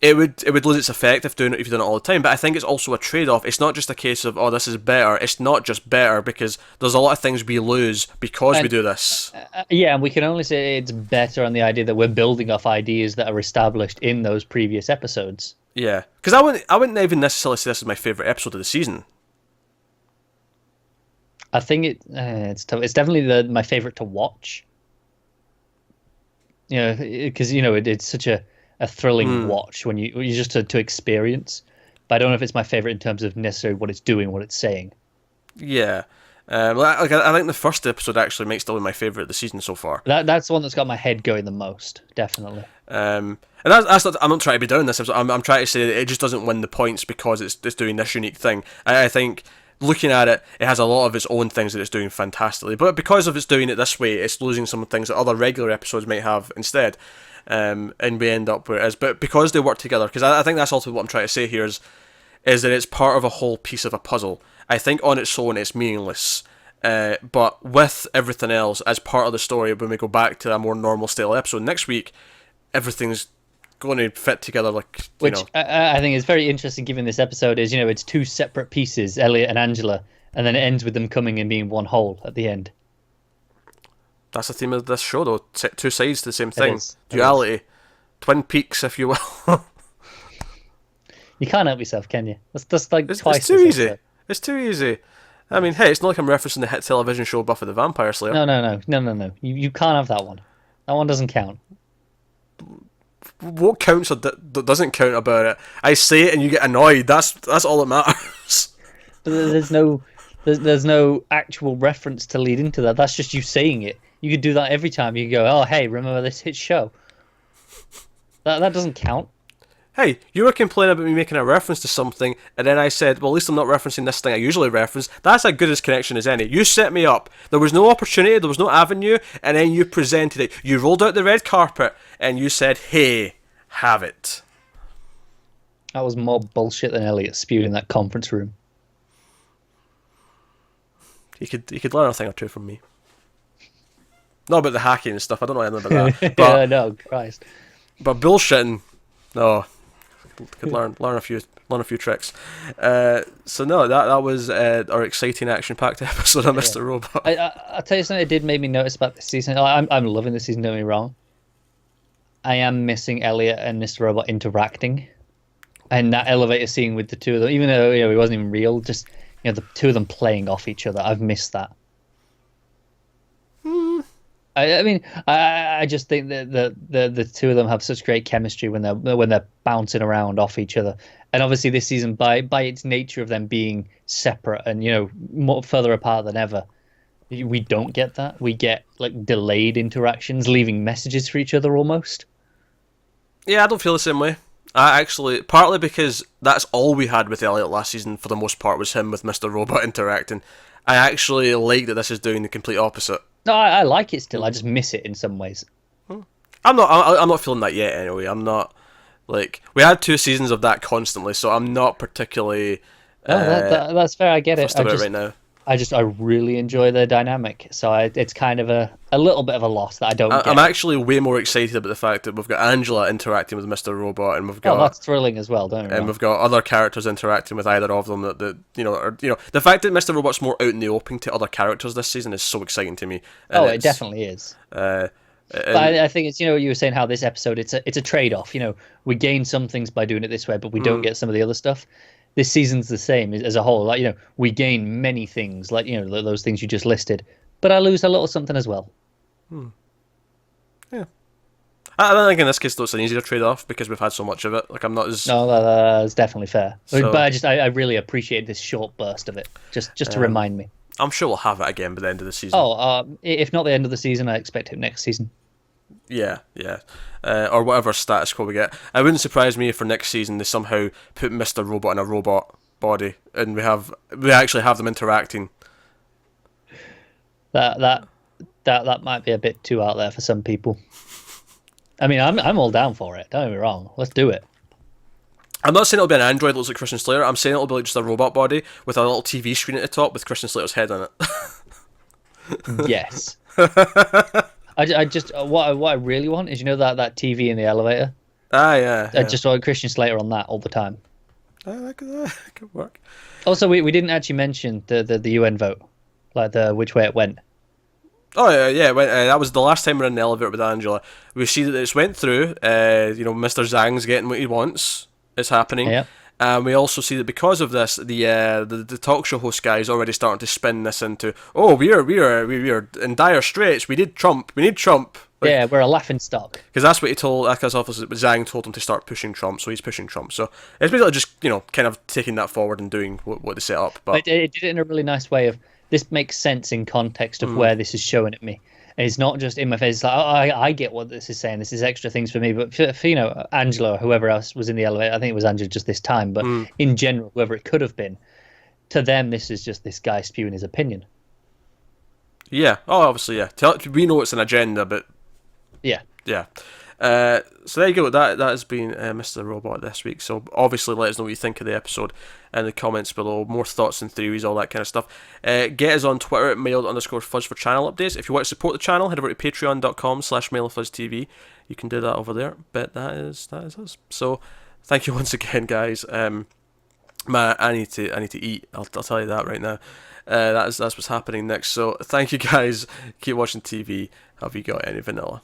it would lose its effect if you've done it all the time. But I think it's also a trade-off. It's not just a case of, oh, this is better. It's not just better, because there's a lot of things we lose because we do this. Yeah, and we can only say it's better on the idea that we're building off ideas that are established in those previous episodes. Yeah, because I wouldn't even necessarily say this is my favourite episode of the season. I think it's tough. It's definitely my favorite to watch. You know, because it's such a thrilling watch when you just to experience. But I don't know if it's my favorite in terms of necessarily what it's doing, what it's saying. Yeah, I think the first episode actually might still be my favorite of the season so far. That's the one that's got my head going the most, definitely. And that's not, I'm not trying to be down this episode. I'm trying to say that it just doesn't win the points because it's doing this unique thing. I think, looking at it, it has a lot of its own things that it's doing fantastically, but because of it's doing it this way, it's losing some things that other regular episodes might have instead, and we end up where it is. But because they work together, because I think that's also what I'm trying to say here is that it's part of a whole piece of a puzzle. I think on its own it's meaningless, but with everything else as part of the story, when we go back to a more normal style episode next week, everything's going to fit together like, Which I think is very interesting, given this episode is, it's two separate pieces, Elliot and Angela, and then it ends with them coming and being one whole at the end. That's the theme of this show, though. Two sides to the same thing. Duality. Twin Peaks, if you will. You can't help yourself, can you? That's like it's twice. Too easy. It's too easy. I mean, hey, it's not like I'm referencing the hit television show Buffy the Vampire Slayer. No. You can't have that one. That one doesn't count. What counts or doesn't count about it? I say it and you get annoyed. That's all that matters. But there's no actual reference to lead into that. That's just you saying it. You could do that every time. You go, oh, hey, remember this hit show? That doesn't count. Hey, you were complaining about me making a reference to something, and then I said, well, at least I'm not referencing this thing I usually reference. That's as good as connection as any. You set me up. There was no opportunity, there was no avenue, and then you presented it. You rolled out the red carpet, and you said, hey, have it. That was more bullshit than Elliot spewed in that conference room. You could learn a thing or two from me. Not about the hacking and stuff, I don't know anything about that. But, yeah, no, Christ. But bullshitting, no. Could learn a few tricks. So no, that was our exciting action-packed episode of Mr. Robot. I'll tell you something it did make me notice about this season. I'm loving this season, don't get me wrong. I am missing Elliot and Mr. Robot interacting, and that elevator scene with the two of them, even though it wasn't even real, just the two of them playing off each other. I've missed that. I mean, I just think that the two of them have such great chemistry when they're bouncing around off each other. And obviously, this season, by its nature of them being separate and more further apart than ever, we don't get that. We get like delayed interactions, leaving messages for each other almost. Yeah, I don't feel the same way. I actually, partly because that's all we had with Elliot last season for the most part, was him with Mr. Robot interacting. I actually like that this is doing the complete opposite. No, I like it still. I just miss it in some ways. I'm not feeling that yet anyway. I'm not, like, we had 2 seasons of that constantly, so I'm not particularly that's fair. I get it. right now. I really enjoy their dynamic, so it's kind of a little bit of a loss that I don't get. I'm actually way more excited about the fact that we've got Angela interacting with Mr. Robot, and we've got that's thrilling as well, don't you? And we've got other characters interacting with either of them. That the fact that Mr. Robot's more out in the open to other characters this season is so exciting to me. And it definitely is. But I think it's you were saying how this episode it's a trade off. We gain some things by doing it this way, but we don't get some of the other stuff. This season's the same as a whole. Like, we gain many things, like, those things you just listed, but I lose a little something as well. Yeah. I don't think in this case, though, it's an easier trade-off because we've had so much of it. Like, I'm not as... No, that's definitely fair. So, but I really appreciate this short burst of it, just to remind me. I'm sure we'll have it again by the end of the season. If not the end of the season, I expect it next season. Yeah, yeah. Or whatever status quo we get. It wouldn't surprise me if for next season they somehow put Mr. Robot in a robot body and we actually have them interacting. That that that might be a bit too out there for some people. I mean, I'm all down for it. Don't get me wrong. Let's do it. I'm not saying it'll be an android that looks like Christian Slater. I'm saying it'll be like just a robot body with a little TV screen at the top with Christian Slater's head on it. Yes. I just what I really want is that TV in the elevator. Ah, yeah. I just want Christian Slater on that all the time. That could work. Also, we didn't actually mention the UN vote, like the which way it went. Oh yeah, yeah. That was the last time we were in the elevator with Angela. We see that it's went through. Mr. Zhang's getting what he wants. It's happening. Yeah. And we also see that because of this, the talk show host guy is already starting to spin this into, oh, we are in dire straits. We need Trump. We need Trump. Yeah, we're a laughing stock. Because that's what he told. Because obviously Zhang told him to start pushing Trump, so he's pushing Trump. So it's basically just kind of taking that forward and doing what they set up. But it did it in a really nice way of this makes sense in context of where this is showing at me. And it's not just in my face. It's like, I get what this is saying. This is extra things for me. But for Angela or whoever else was in the elevator, I think it was Angela just this time. But in general, whoever it could have been, to them, this is just this guy spewing his opinion. Yeah. Oh, obviously, yeah. We know it's an agenda, but yeah. Yeah. So there you go. That has been Mr. Robot this week. So obviously, let us know what you think of the episode in the comments below. More thoughts and theories, all that kind of stuff. Get us on Twitter at mailed_fuzz for channel updates. If you want to support the channel, head over to patreon.com/mailoffuzztv. You can do that over there. But that is us. So thank you once again, guys. Man, I need to eat. I'll tell you that right now. That's what's happening next. So thank you guys. Keep watching TV. Have you got any vanilla?